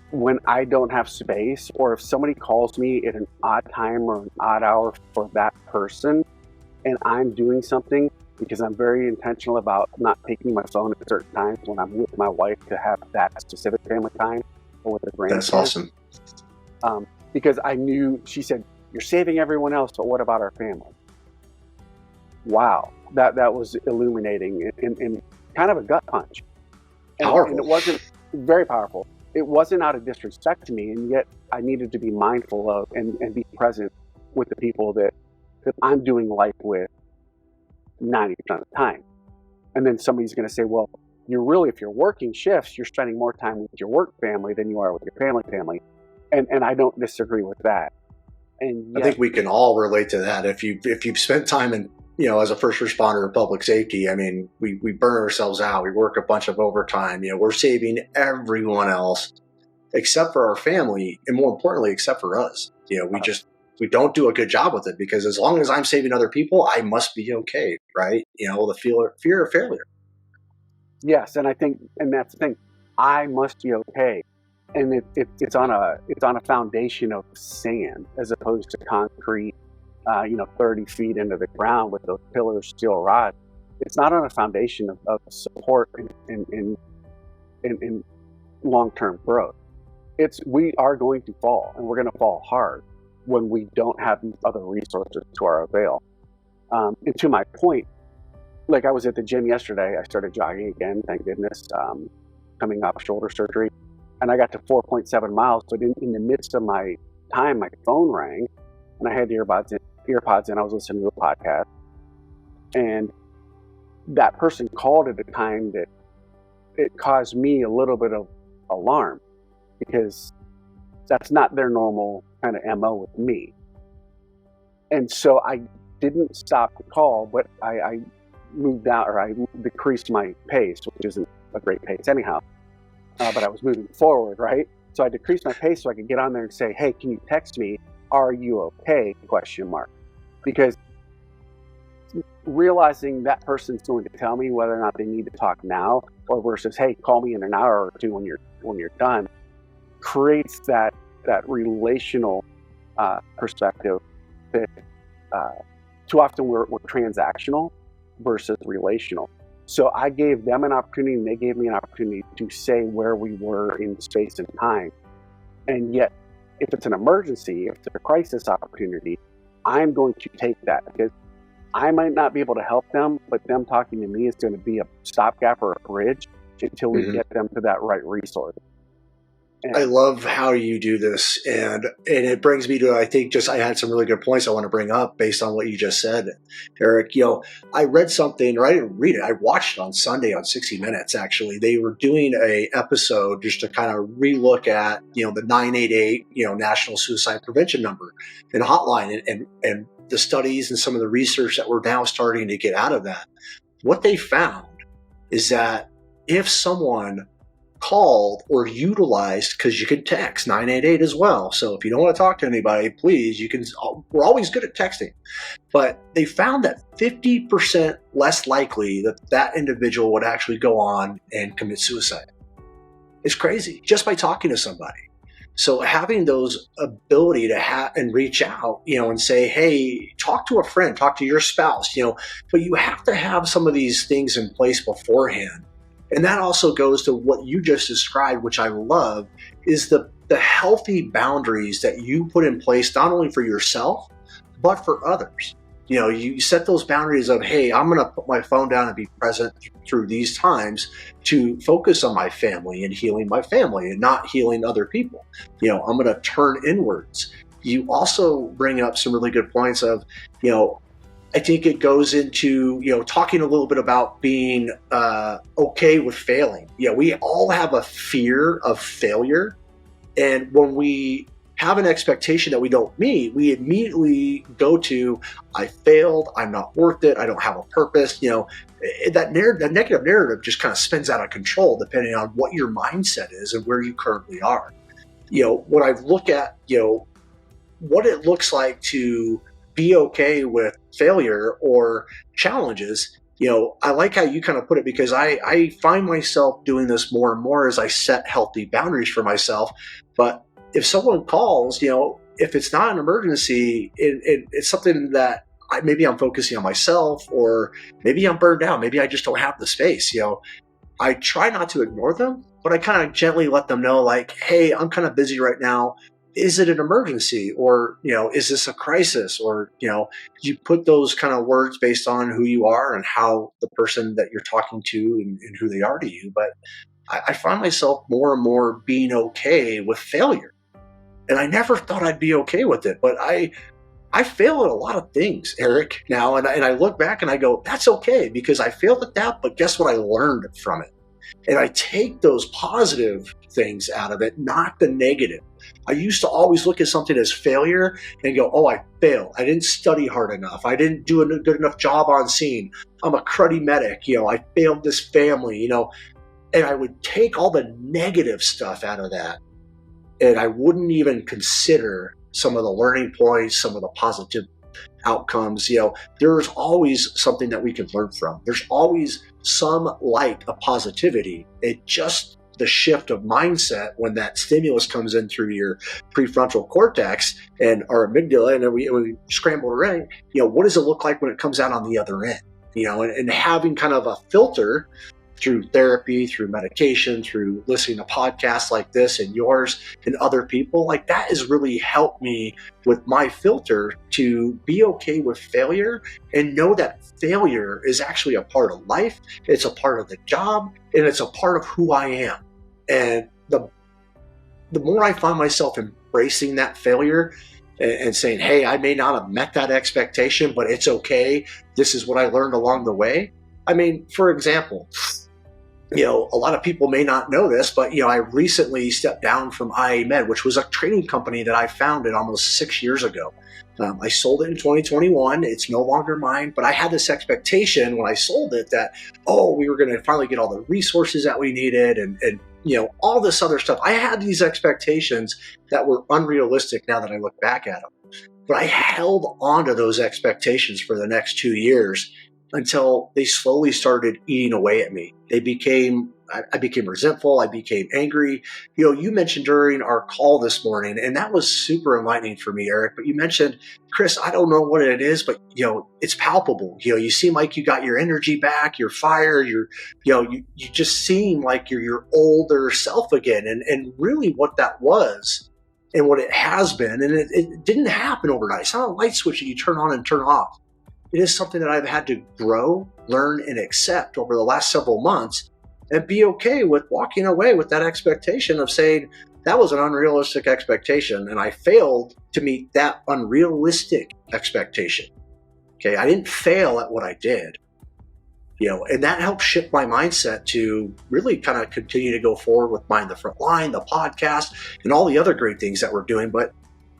when I don't have space, or if somebody calls me at an odd time or an odd hour for that person, and I'm doing something because I'm very intentional about not taking my phone at certain times when I'm with my wife to have that specific family time or with the grandkids.
That's awesome.
Because I knew, she said, you're saving everyone else, but what about our family? Wow, that was illuminating and kind of a gut punch. And it wasn't very powerful. it wasn't out of disrespect to me, and yet I needed to be mindful of and be present with the people that I'm doing life with 90% of the time. And then somebody's going to say, well, if you're working shifts, you're spending more time with your work family than you are with your family. And I don't disagree with that. And
I think we can all relate to that. If you've spent time in, as a first responder in public safety, I mean, we burn ourselves out. We work a bunch of overtime. We're saving everyone else except for our family, and more importantly, except for us. We don't do a good job with it, because as long as I'm saving other people, I must be okay, right? The fear of failure.
Yes, and I think, and that's the thing, I must be okay, and it's on a foundation of sand as opposed to concrete, 30 feet into the ground with those pillars, steel rod. It's not on a foundation of support in long-term growth. We are going to fall, and we're going to fall hard when we don't have these other resources to our avail. And to my point, like I was at the gym yesterday, I started jogging again, thank goodness, coming off shoulder surgery, and I got to 4.7 miles, but in the midst of my time, my phone rang, and I had the earpods in, I was listening to a podcast, and that person called at a time that it caused me a little bit of alarm, because that's not their normal kind of MO with me. And so I didn't stop the call, but I moved out, or I decreased my pace, which isn't a great pace anyhow, but I was moving forward, right? So I decreased my pace so I could get on there and say, hey, can you text me, are you okay, ? Because realizing that person's going to tell me whether or not they need to talk now, or versus, hey, call me in an hour or two when you're done, creates that relational perspective that too often we're transactional versus relational. So I gave them an opportunity, and they gave me an opportunity to say where we were in space and time. And yet, if it's an emergency, if it's a crisis opportunity, I'm going to take that, because I might not be able to help them, but them talking to me is going to be a stopgap or a bridge until we get them to that right resource.
I love how you do this, and it brings me to, I think, I had some really good points I want to bring up based on what you just said, Eric. I read something, or I didn't read it, I watched it on Sunday on 60 Minutes, actually. They were doing a episode just to kind of relook at, the 988, National Suicide Prevention number and hotline, and the studies and some of the research that we're now starting to get out of that. What they found is that if someone called or utilized, because you can text 988 as well. So if you don't want to talk to anybody, please, we're always good at texting. But they found that 50% less likely that individual would actually go on and commit suicide. It's crazy, just by talking to somebody. So having those ability to and reach out, and say, hey, talk to a friend, talk to your spouse, but you have to have some of these things in place beforehand. And that also goes to what you just described, which I love, is the healthy boundaries that you put in place, not only for yourself, but for others. You set those boundaries of, hey, I'm going to put my phone down and be present through these times to focus on my family and healing my family and not healing other people. I'm going to turn inwards. You also bring up some really good points of, I think it goes into, talking a little bit about being okay with failing. We all have a fear of failure. And when we have an expectation that we don't meet, we immediately go to, I failed, I'm not worth it, I don't have a purpose. That negative narrative just kind of spins out of control depending on what your mindset is and where you currently are. When I look at, what it looks like to be okay with failure or challenges, I like how you kind of put it, because I find myself doing this more and more as I set healthy boundaries for myself. But if someone calls, if it's not an emergency, it's something that maybe I'm focusing on myself, or maybe I'm burned out, maybe I just don't have the space. I try not to ignore them, but I kind of gently let them know, like, hey, I'm kind of busy right now. Is it an emergency, or, is this a crisis? Or, you put those kind of words based on who you are and how the person that you're talking to and who they are to you. But I find myself more and more being okay with failure. And I never thought I'd be okay with it, but I fail at a lot of things, Eric, now. And I look back and I go, that's okay, because I failed at that, but guess what I learned from it? And I take those positive things out of it, not the negative. I used to always look at something as failure and go, oh, I failed. I didn't study hard enough. I didn't do a good enough job on scene. I'm a cruddy medic. I failed this family, and I would take all the negative stuff out of that. And I wouldn't even consider some of the learning points, some of the positive outcomes. There's always something that we can learn from. There's always some light of positivity. It just the shift of mindset when that stimulus comes in through your prefrontal cortex and our amygdala, and we scramble around. What does it look like when it comes out on the other end? And having kind of a filter through therapy, through medication, through listening to podcasts like this and yours and other people, like that has really helped me with my filter to be okay with failure and know that failure is actually a part of life. It's a part of the job, and it's a part of who I am. And the more I find myself embracing that failure and saying, hey, I may not have met that expectation, but it's okay. This is what I learned along the way. I mean, for example, a lot of people may not know this, but, I recently stepped down from IA Med, which was a training company that I founded almost 6 years ago. I sold it in 2021. It's no longer mine, but I had this expectation when I sold it that, we were going to finally get all the resources that we needed and all this other stuff. I had these expectations that were unrealistic now that I look back at them. But I held on to those expectations for the next 2 years until they slowly started eating away at me. I became resentful. I became angry. You mentioned during our call this morning, and that was super enlightening for me, Eric, but you mentioned, Chris, I don't know what it is, but it's palpable. You seem like you got your energy back, you're fired, you just seem like you're your older self again. And really what that was and what it has been, and it didn't happen overnight. It's not a light switch that you turn on and turn off. It is something that I've had to grow, learn, and accept over the last several months, and be okay with walking away with that expectation of saying, that was an unrealistic expectation, and I failed to meet that unrealistic expectation. Okay, I didn't fail at what I did. And that helped shift my mindset to really kind of continue to go forward with Mind the Frontline, the podcast, and all the other great things that we're doing. But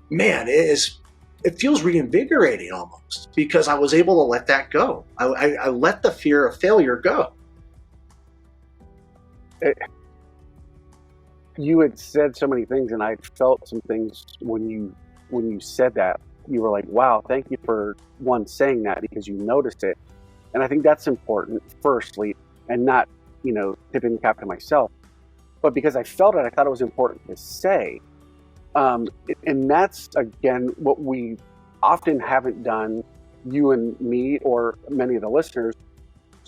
man, it feels reinvigorating almost, because I was able to let that go. I let the fear of failure go.
You had said so many things, and I felt some things when you said that. You were like, wow, thank you for saying that, because you noticed it. And I think that's important, firstly, and not, tipping the cap to myself, but because I felt it, I thought it was important to say. And that's, again, what we often haven't done, you and me or many of the listeners,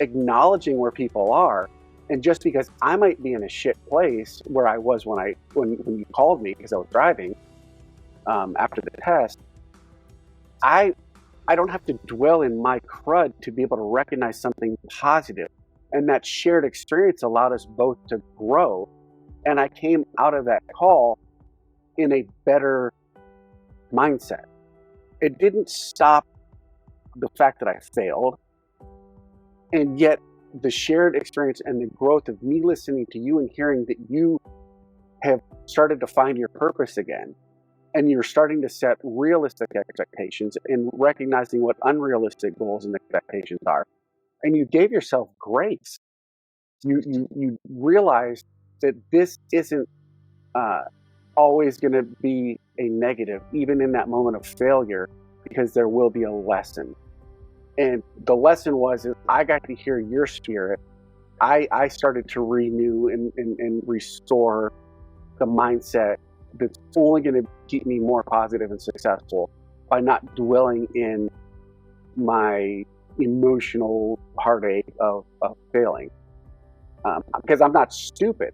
acknowledging where people are. And just because I might be in a shit place where I was when you called me because I was driving after the test, I don't have to dwell in my crud to be able to recognize something positive. And that shared experience allowed us both to grow. And I came out of that call in a better mindset. It didn't stop the fact that I failed, and yet the shared experience and the growth of me listening to you and hearing that you have started to find your purpose again, and you're starting to set realistic expectations and recognizing what unrealistic goals and expectations are, and you gave yourself grace. You realized that this isn't always going to be a negative, even in that moment of failure, because there will be a lesson. And the lesson was, is I got to hear your spirit. I started to renew and restore the mindset that's only going to keep me more positive and successful by not dwelling in my emotional heartache of failing. Because I'm not stupid.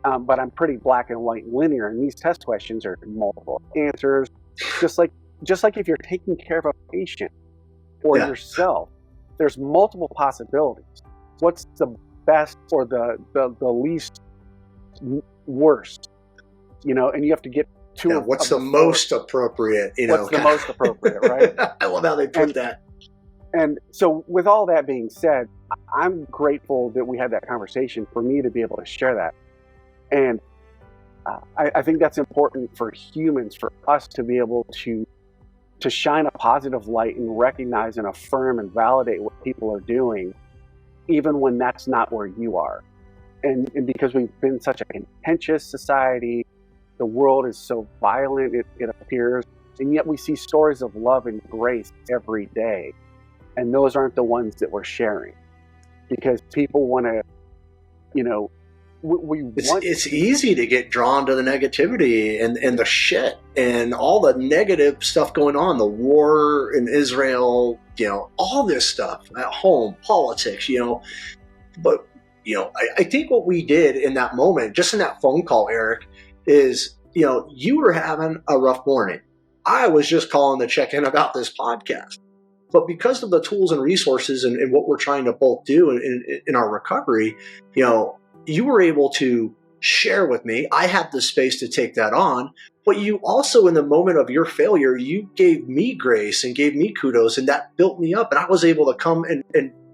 But I'm pretty black and white linear, and these test questions are multiple answers. Just like if you're taking care of a patient or yourself, there's multiple possibilities. What's the best or the least worse, and you have to get to
what's the most appropriate,
what's the most appropriate, right?
I love how they put that.
And so with all that being said, I'm grateful that we had that conversation for me to be able to share that. And I think that's important for humans, for us to be able to shine a positive light and recognize and affirm and validate what people are doing, even when that's not where you are. And because we've been such a contentious society, the world is so violent, it appears, and yet we see stories of love and grace every day. And those aren't the ones that we're sharing, because people want to,
it's easy to get drawn to the negativity and the shit and all the negative stuff going on, the war in Israel, all this stuff at home, politics, but I think what we did in that moment, just in that phone call, Eric, is, you were having a rough morning. I was just calling to check in about this podcast. But because of the tools and resources and what we're trying to both do in our recovery, you were able to share with me. I had the space to take that on. But you also, in the moment of your failure, you gave me grace and gave me kudos, and that built me up. And I was able to come and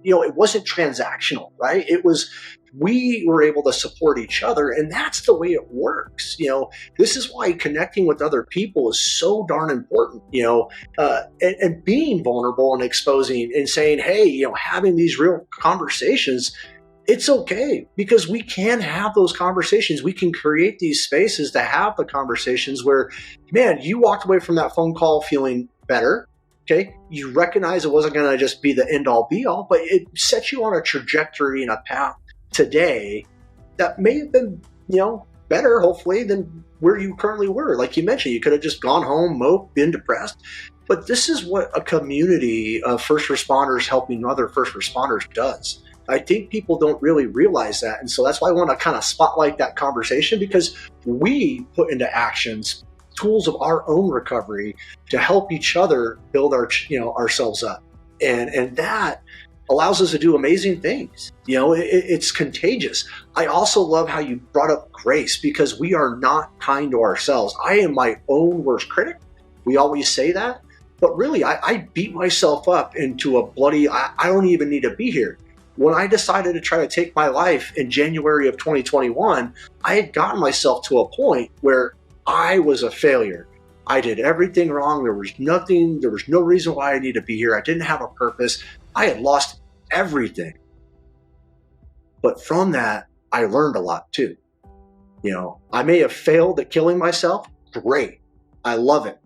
it wasn't transactional, right? It was, we were able to support each other, and that's the way it works. This is why connecting with other people is so darn important, and being vulnerable and exposing and saying, hey, having these real conversations, it's okay, because we can have those conversations. We can create these spaces to have the conversations where, man, you walked away from that phone call feeling better. Okay, you recognize it wasn't going to just be the end all be all, but it set you on a trajectory and a path today that may have been, better, hopefully, than where you currently were. Like you mentioned, you could have just gone home, moped, been depressed. But this is what a community of first responders helping other first responders does. I think people don't really realize that. And so that's why I want to kind of spotlight that conversation, because we put into actions tools of our own recovery to help each other build ourselves up. And that allows us to do amazing things. It's contagious. I also love how you brought up grace, because we are not kind to ourselves. I am my own worst critic. We always say that, but really I beat myself up into a bloody, I don't even need to be here. When I decided to try to take my life in January of 2021, I had gotten myself to a point where I was a failure. I did everything wrong. There was no reason why I needed to be here. I didn't have a purpose. I had lost everything. But from that, I learned a lot too. I may have failed at killing myself. Great. I love it.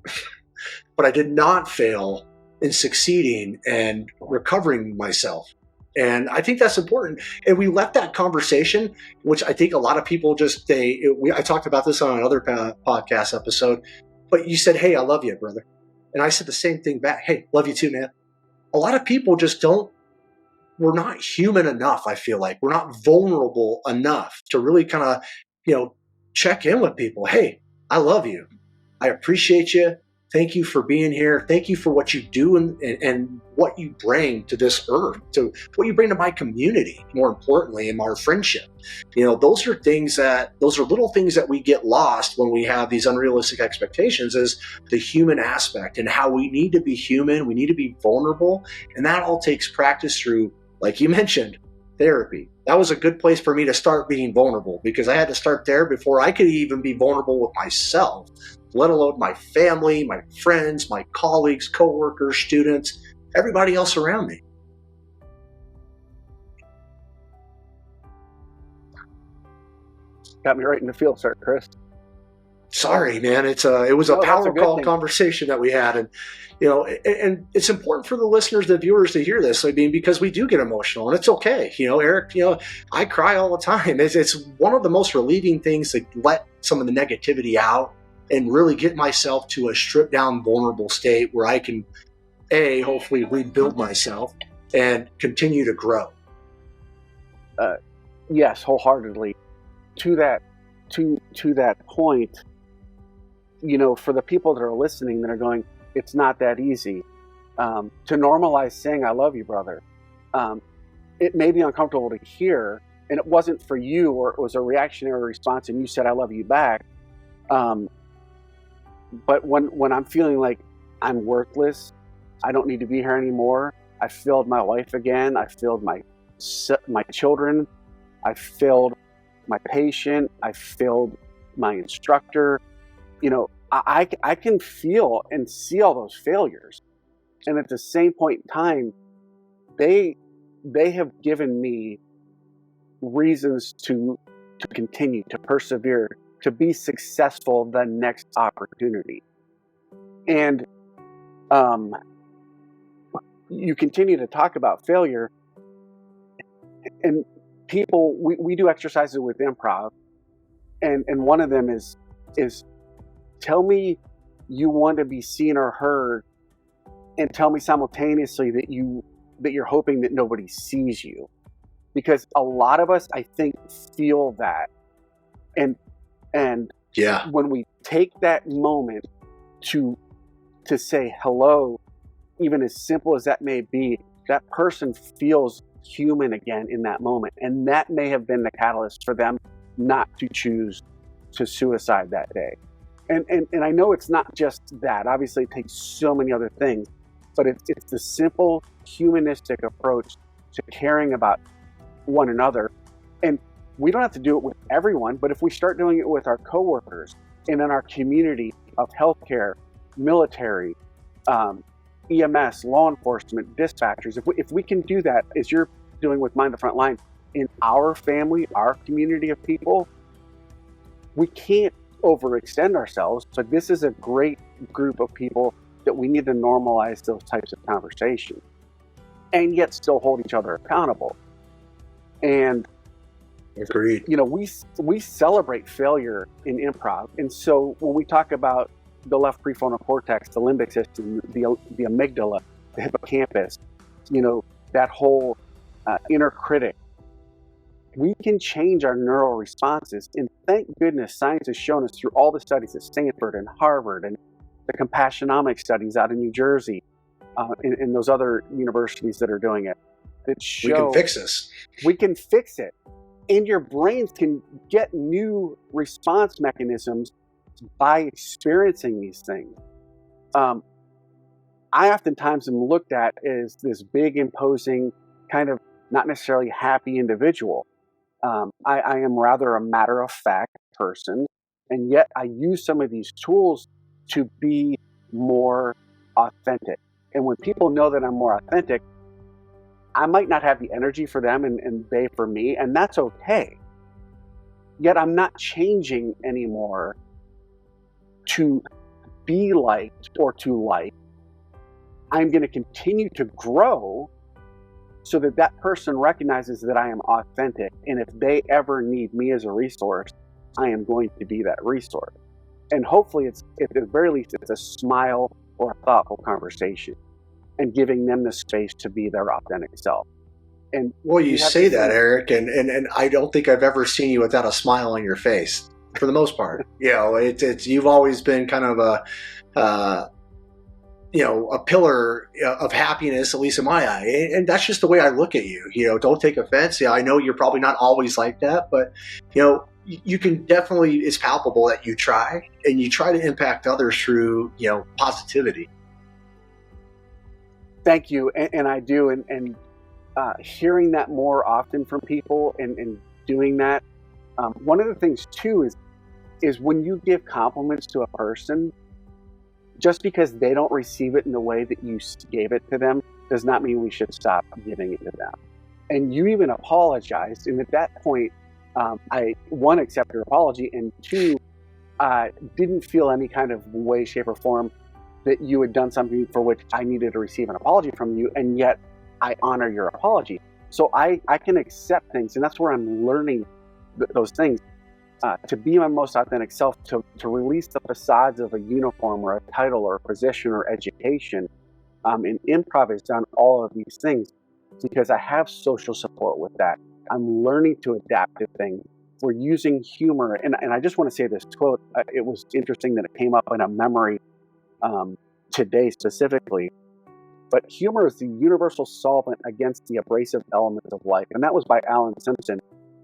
But I did not fail in succeeding and recovering myself. And I think that's important. And we left that conversation, which I think a lot of people I talked about this on another podcast episode, but you said, hey, I love you, brother. And I said the same thing back. Hey, love you too, man. A lot of people just we're not human enough. I feel like we're not vulnerable enough to really kind of, check in with people. Hey, I love you. I appreciate you. Thank you for being here. Thank you for what you do and what you bring to this earth, to what you bring to my community, more importantly, in our friendship. Those are little things that we get lost when we have these unrealistic expectations, is the human aspect and how we need to be human. We need to be vulnerable. And that all takes practice through, like you mentioned, therapy. That was a good place for me to start being vulnerable, because I had to start there before I could even be vulnerable with myself, let alone my family, my friends, my colleagues, coworkers, students, everybody else around me.
Got me right in the field, sir, Chris.
Sorry, man. It was a power conversation that we had, and and it's important for the listeners, the viewers, to hear this. I mean, because we do get emotional, and it's okay. Eric, I cry all the time. It's one of the most relieving things to let some of the negativity out and really get myself to a stripped down, vulnerable state where I can, hopefully rebuild myself and continue to grow.
Yes, wholeheartedly. To that point, for the people that are listening that are going, it's not that easy. To normalize saying, I love you, brother. It may be uncomfortable to hear, and it wasn't for you, or it was a reactionary response and you said, I love you back. But when I'm feeling like I'm worthless, I don't need to be here anymore, I filled my life again, I filled my children, I filled my patient, I filled my instructor, I can feel and see all those failures. And at the same point in time, they have given me reasons to continue, to persevere, to be successful the next opportunity. And you continue to talk about failure, and people, we do exercises with improv, and one of them is tell me you want to be seen or heard, and tell me simultaneously that you're hoping that nobody sees you. Because a lot of us, I think, feel that. And
Yeah.
when we take that moment to say hello, even as simple as that may be, that person feels human again in that moment. And that may have been the catalyst for them not to choose to suicide that day. And I know it's not just that. Obviously, it takes so many other things. But it's the simple humanistic approach to caring about one another. And we don't have to do it with everyone, but if we start doing it with our coworkers and in our community of healthcare, military, EMS, law enforcement, dispatchers, if we can do that, as you're doing with Mind the Frontline, in our family, our community of people, we can't overextend ourselves. But this is a great group of people that we need to normalize those types of conversations and yet still hold each other accountable. And
agreed.
We celebrate failure in improv. And so when we talk about the left prefrontal cortex, the limbic system, the amygdala, the hippocampus, that whole inner critic, we can change our neural responses. And thank goodness science has shown us through all the studies at Stanford and Harvard and the compassionomics studies out in New Jersey, and those other universities that are doing it, that show
we can fix this.
We can fix it. And your brains can get new response mechanisms by experiencing these things. I oftentimes am looked at as this big, imposing, kind of not necessarily happy individual. I am rather a matter-of-fact person, and yet I use some of these tools to be more authentic. And when people know that I'm more authentic, I might not have the energy for them and they for me, and that's okay. Yet I'm not changing anymore to be liked or to like. I'm going to continue to grow so that person recognizes that I am authentic. And if they ever need me as a resource, I am going to be that resource. And hopefully at the very least, it's a smile or a thoughtful conversation, and giving them the space to be their authentic self. And
well, you say that, Eric, and I don't think I've ever seen you without a smile on your face, for the most part. It's you've always been kind of a pillar of happiness, at least in my eye, and that's just the way I look at you. Don't take offense. I know you're probably not always like that, but you can definitely, it's palpable that you try, and you try to impact others through positivity.
Thank you, and I do, and hearing that more often from people and doing that. One of the things too is when you give compliments to a person, just because they don't receive it in the way that you gave it to them does not mean we should stop giving it to them. And you even apologized, and at that point, I, one, accepted your apology, and two, didn't feel any kind of way, shape, or form that you had done something for which I needed to receive an apology from you, and yet I honor your apology. So I can accept things, and that's where I'm learning those things, to be my most authentic self, to release the facades of a uniform or a title or a position or education. And improv has done all of these things because I have social support with that. I'm learning to adapt to things. We're using humor, and I just want to say this quote. It was interesting that it came up in a memory today specifically, but humor is the universal solvent against the abrasive elements of life. And that was by Alan Simpson.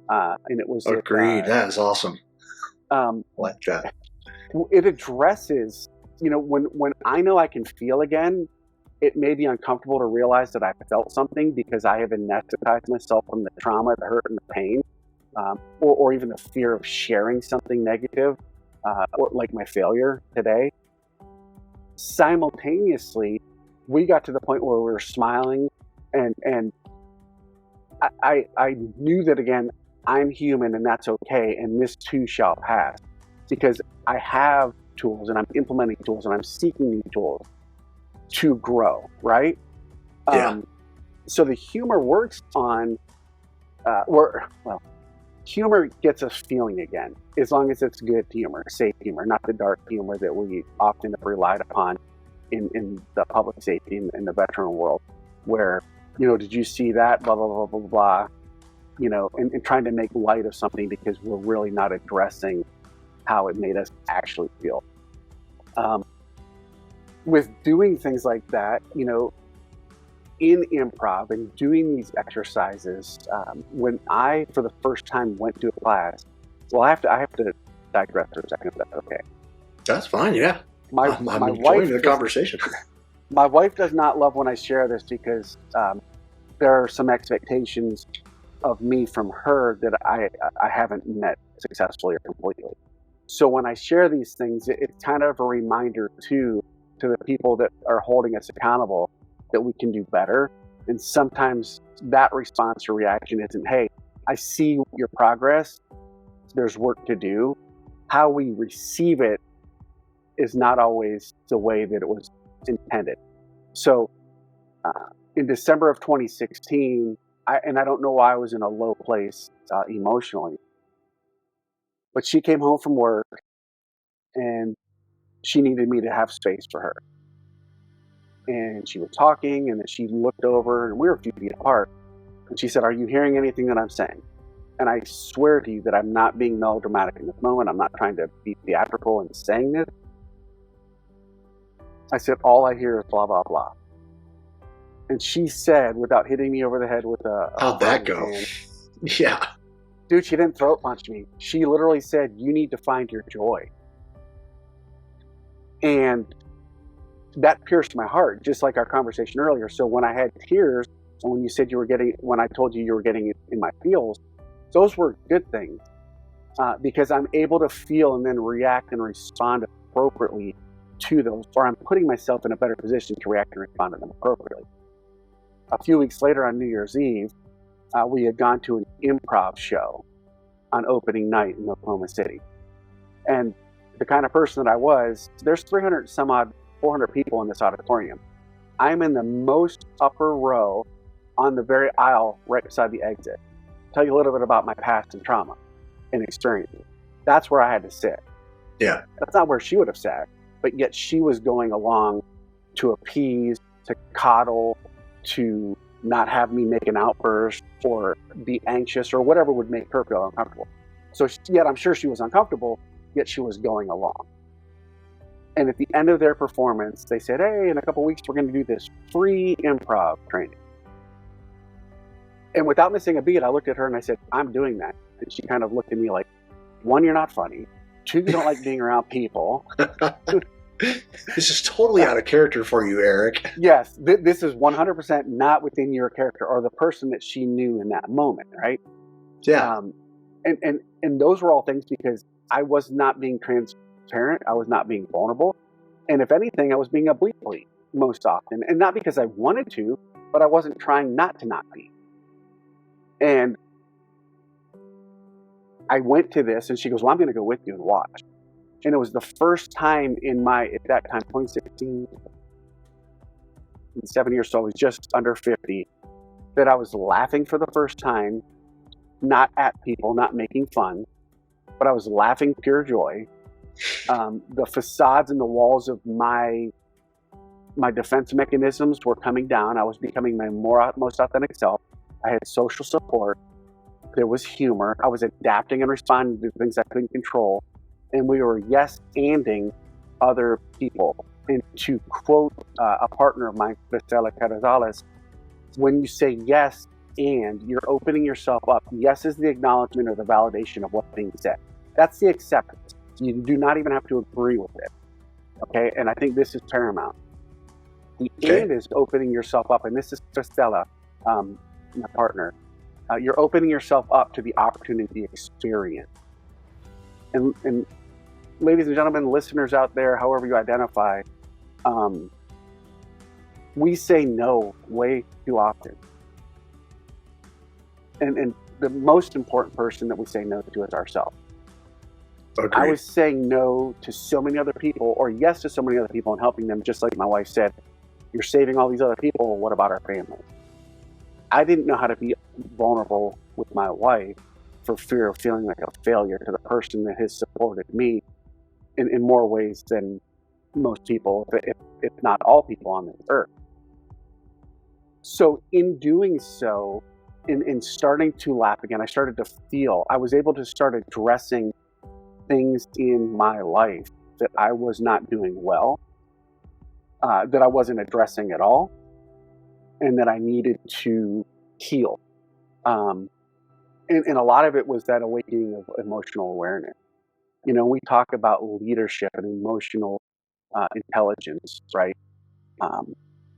and it was
Agreed. That is awesome. Like that.
It addresses, when I know I can feel again, it may be uncomfortable to realize that I felt something because I have anesthetized myself from the trauma, the hurt, and the pain, or even the fear of sharing something negative, or like my failure today. Simultaneously, we got to the point where we were smiling, and I knew that, again, I'm human and that's okay, and this too shall pass, because I have tools and I'm implementing tools and I'm seeking new tools to grow, right?
Yeah.
So the humor works on, humor gets us feeling again, as long as it's good humor, safe humor, not the dark humor that we often have relied upon in the public safety and the veteran world, where, did you see that, blah, blah, blah, blah, blah, and trying to make light of something because we're really not addressing how it made us actually feel. With doing things like that, in improv and doing these exercises, when I, for the first time, went to a class, well, I have to digress for a second, if that's okay.
That's fine, yeah. I'm
My
enjoying
wife
the conversation.
My wife does not love when I share this because there are some expectations of me from her that I haven't met successfully or completely. So when I share these things, it's kind of a reminder to the people that are holding us accountable that we can do better. And sometimes that response or reaction isn't, hey, I see your progress, there's work to do. How we receive it is not always the way that it was intended. So in December of 2016, I don't know why I was in a low place emotionally, but she came home from work and she needed me to have space for her. And she was talking, and then she looked over, and we were a few feet apart, and she said, "Are you hearing anything that I'm saying?" And I swear to you that I'm not being melodramatic in this moment. I'm not trying to be theatrical in saying this. I said, "All I hear is blah, blah, blah." And she said, without hitting me over the head with a
How'd that go?
hand,
Yeah.
dude, she didn't throat punch me. She literally said, "You need to find your joy." And that pierced my heart, just like our conversation earlier. So when I had tears, and when I told you were getting in my feels, those were good things, because I'm able to feel and then react and respond appropriately to those, or I'm putting myself in a better position to react and respond to them appropriately. A few weeks later on New Year's Eve, we had gone to an improv show on opening night in Oklahoma City. And the kind of person that I was, there's 400 people in this auditorium. I'm in the most upper row on the very aisle right beside the exit. Tell you a little bit about my past and trauma and experiences. That's where I had to sit.
Yeah.
That's not where she would have sat, but yet she was going along to appease, to coddle, to not have me make an outburst or be anxious or whatever would make her feel uncomfortable. So yet I'm sure she was uncomfortable, yet she was going along. And at the end of their performance, they said, "Hey, in a couple weeks, we're going to do this free improv training." And without missing a beat, I looked at her and I said, "I'm doing that." And she kind of looked at me like, 1, you're not funny. 2, you don't like being around people.
This is totally out of character for you, Eric.
Yes, this is 100% not within your character or the person that she knew in that moment, right?
Yeah.
And those were all things because I was not being transparent. I was not being vulnerable. And if anything, I was being a bleep most often. And not because I wanted to, but I wasn't trying not be. And I went to this and she goes, "Well, I'm going to go with you and watch." And it was the first time at that time, 2016, 7 years, so I was just under 50, that I was laughing for the first time, not at people, not making fun, but I was laughing pure joy. The facades and the walls of my defense mechanisms were coming down. I was becoming my most authentic self. I had social support. There was humor. I was adapting and responding to things I couldn't control. And we were yes-anding other people. And to quote a partner of mine, Cristela Carrizales, when you say yes and you're opening yourself up. Yes is the acknowledgement or the validation of what's being said. That's the acceptance. You do not even have to agree with it. Okay, and I think this is paramount. The and is opening yourself up, and this is Stella, my partner. You're opening yourself up to the opportunity to experience. And ladies and gentlemen, listeners out there, however you identify, we say no way too often. And the most important person that we say no to is ourselves.
Agreed.
I was saying no to so many other people, or yes to so many other people, and helping them, just like my wife said, you're saving all these other people, what about our family? I didn't know how to be vulnerable with my wife for fear of feeling like a failure to the person that has supported me in more ways than most people, if not all people on this earth. So in doing so, in starting to laugh again, I started to feel, I was able to start addressing things in my life that I was not doing well, that I wasn't addressing at all, and that I needed to heal. And a lot of it was that awakening of emotional awareness. You know, we talk about leadership and emotional intelligence, right?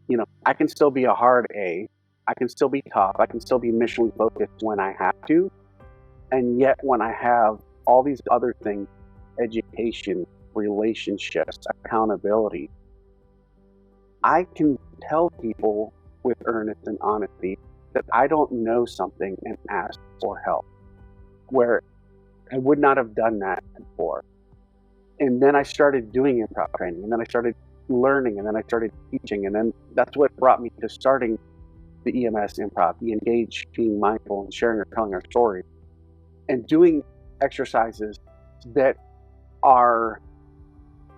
You know, I can still be a hard A. I can still be tough. I can still be missionally focused when I have to. And yet when I have all these other things, education, relationships, accountability, I can tell people with earnest and honesty that I don't know something and ask for help, where I would not have done that before. And then I started doing improv training, and then I started learning, and then I started teaching, and then that's what brought me to starting the EMS improv, the engage, being mindful, and sharing or telling our story, and doing exercises that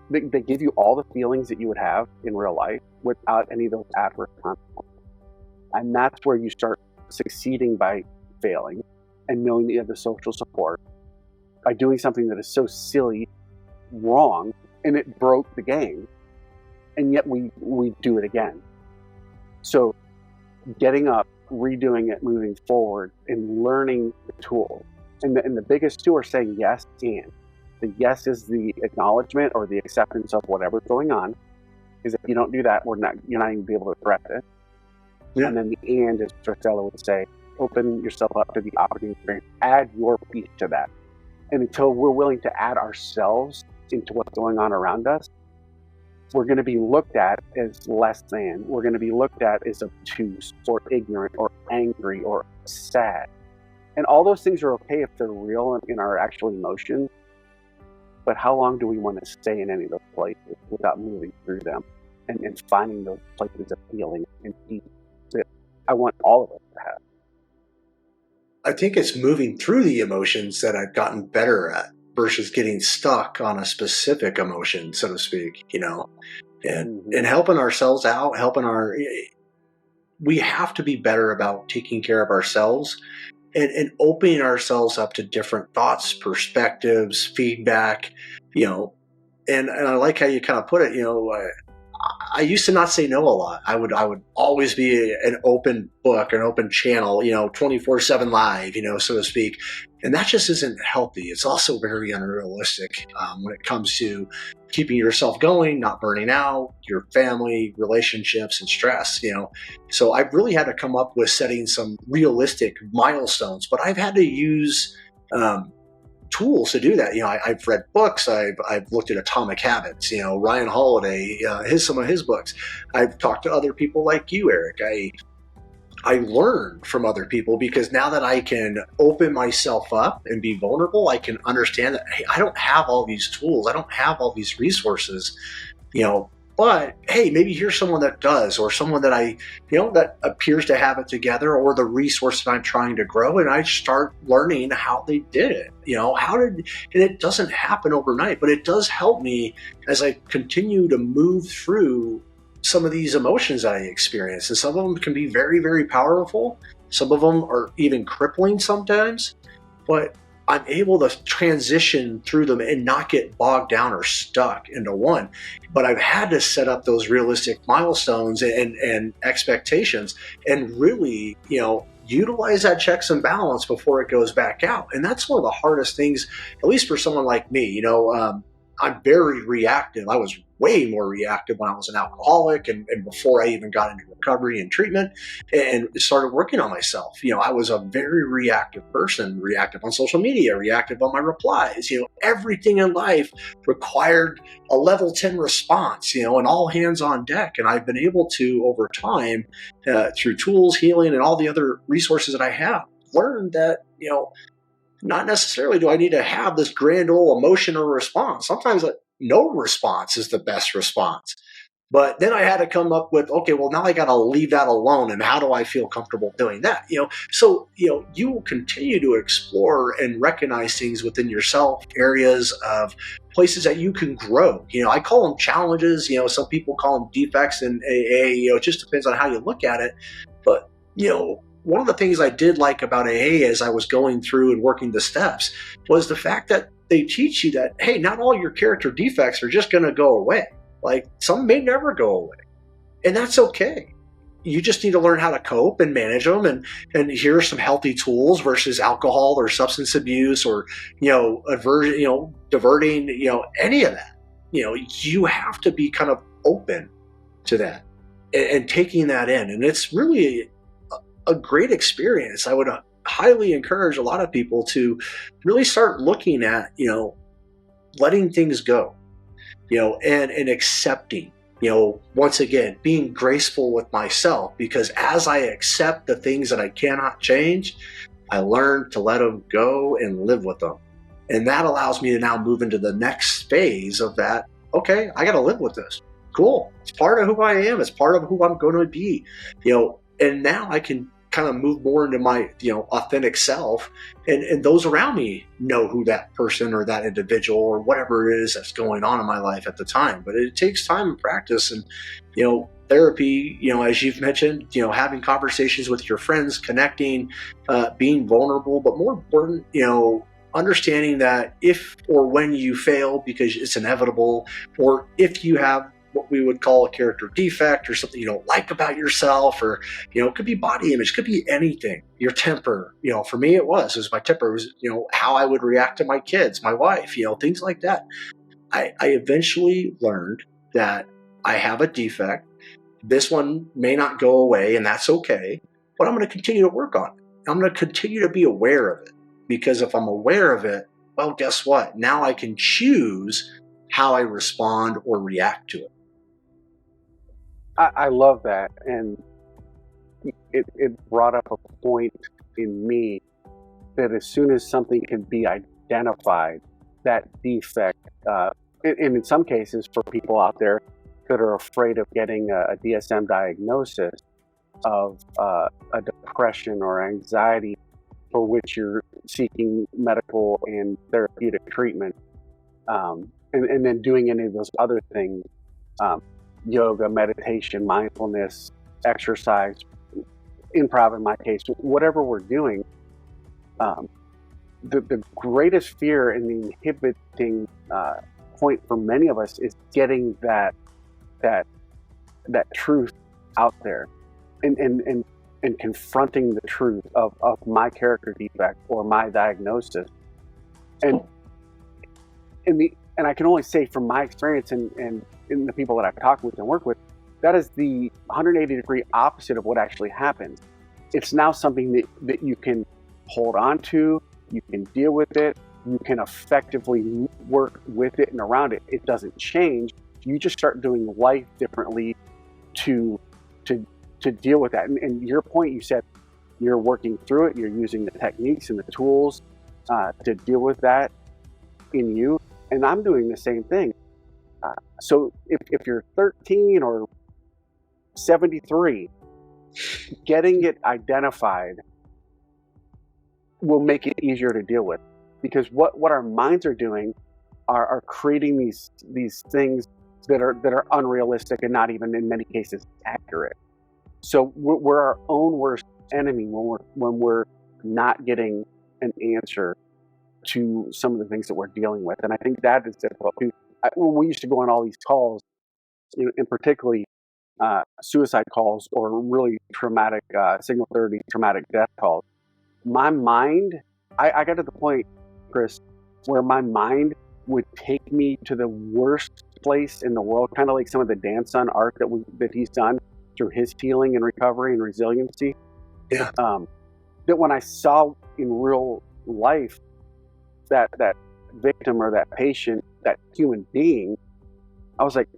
they give you all the feelings that you would have in real life without any of those adverse consequences. And that's where you start succeeding by failing and knowing that you have the social support by doing something that is so silly, wrong, and it broke the game. And yet we do it again. So getting up, redoing it, moving forward, and learning the tools. And the biggest two are saying yes and. The yes is the acknowledgement or the acceptance of whatever's going on. Because if you don't do that, you're not even going to be able to address it. Yeah. And then the and, as Stella would say, open yourself up to the opportunity experience. Add your piece to that. And until we're willing to add ourselves into what's going on around us, we're going to be looked at as less than. We're going to be looked at as obtuse or ignorant or angry or sad. And all those things are okay if they're real and in our actual emotions. But how long do we want to stay in any of those places without moving through them and finding those places of healing and peace that I want all of us to have?
I think it's moving through the emotions that I've gotten better at versus getting stuck on a specific emotion, so to speak, you know, and helping ourselves out, we have to be better about taking care of ourselves and opening ourselves up to different thoughts, perspectives, feedback, you know, and I like how you kind of put it, you know, I used to not say no a lot. I would always be an open book, an open channel, you know, 24/7 live, you know, so to speak. And that just isn't healthy. It's also very unrealistic when it comes to keeping yourself going, not burning out, your family, relationships, and stress, you know. So I've really had to come up with setting some realistic milestones, but I've had to use tools to do that. You know, I've read books. I've looked at Atomic Habits. You know, Ryan Holiday, some of his books. I've talked to other people like you, Eric. I learn from other people because now that I can open myself up and be vulnerable, I can understand that, hey, I don't have all these tools. I don't have all these resources, you know, but hey, maybe here's someone that does, or someone that that appears to have it together, or the resource that I'm trying to grow. And I start learning how they did it, you know, and it doesn't happen overnight, but it does help me as I continue to move through some of these emotions that I experience. And some of them can be very, very powerful. Some of them are even crippling sometimes, but I'm able to transition through them and not get bogged down or stuck into one. But I've had to set up those realistic milestones and expectations and really, you know, utilize that checks and balance before it goes back out. And that's one of the hardest things, at least for someone like me. I'm very reactive. I was way more reactive when I was an alcoholic and before I even got into recovery and treatment and started working on myself. I was a very reactive person, reactive on social media, reactive on my replies. Everything in life required a level 10 response, and all hands on deck. And I've been able to, over time, through tools, healing, and all the other resources that I have, learn that, not necessarily do I need to have this grand old emotion or response. Sometimes no response is the best response. But then I had to come up with, okay, well, now I got to leave that alone. And how do I feel comfortable doing that? So you will continue to explore and recognize things within yourself, areas of places that you can grow. I call them challenges. Some people call them defects in AA. It just depends on how you look at it. But, one of the things I did like about AA as I was going through and working the steps was the fact that they teach you that, hey, not all your character defects are just going to go away. Like, some may never go away. And that's okay. You just need to learn how to cope and manage them. And here are some healthy tools versus alcohol or substance abuse or, aversion, diverting, any of that. You have to be kind of open to that and taking that in. And it's really a great experience. I would highly encourage a lot of people to really start looking at, letting things go, and accepting, once again, being graceful with myself, because as I accept the things that I cannot change, I learn to let them go and live with them. And that allows me to now move into the next phase of that. Okay, I got to live with this. Cool. It's part of who I am. It's part of who I'm going to be, and now I can kind of move more into my, authentic self, and those around me know who that person or that individual or whatever it is that's going on in my life at the time. But it takes time and practice, and, therapy, as you've mentioned, having conversations with your friends, connecting, being vulnerable, but more important, understanding that if or when you fail, because it's inevitable, or if you have what we would call a character defect or something you don't like about yourself, or, it could be body image, could be anything, your temper, for me, it was my temper. It was, how I would react to my kids, my wife, things like that. I eventually learned that I have a defect. This one may not go away, and that's okay, but I'm going to continue to work on it. I'm going to continue to be aware of it, because if I'm aware of it, well, guess what? Now I can choose how I respond or react to it.
I love that, and it brought up a point in me that as soon as something can be identified, that defect, and in some cases for people out there that are afraid of getting a DSM diagnosis of a depression or anxiety for which you're seeking medical and therapeutic treatment, and then doing any of those other things, yoga, meditation, mindfulness, exercise, improv in my case, whatever we're doing, the greatest fear and the inhibiting point for many of us is getting that truth out there, and confronting the truth of my character defect or my diagnosis. And I can only say from my experience and in the people that I've talked with and worked with, that is the 180-degree opposite of what actually happens. It's now something that you can hold on to, you can deal with it, you can effectively work with it and around it. It doesn't change. You just start doing life differently to deal with that. And your point, you said you're working through it, you're using the techniques and the tools to deal with that in you. And I'm doing the same thing. So if you're 13 or 73, getting it identified will make it easier to deal with, because what our minds are doing are creating these things that are unrealistic and not even in many cases accurate. So we're our own worst enemy when we're not getting an answer to some of the things that we're dealing with. And I think that is difficult too. When we used to go on all these calls, and particularly suicide calls or really traumatic, signal 30 traumatic death calls, my mind, I got to the point, Chris, where my mind would take me to the worst place in the world, kind of like some of the Dan Son art that he's done through his healing and recovery and resiliency.
Yeah.
That when I saw in real life that victim or that patient, that human being, I was like,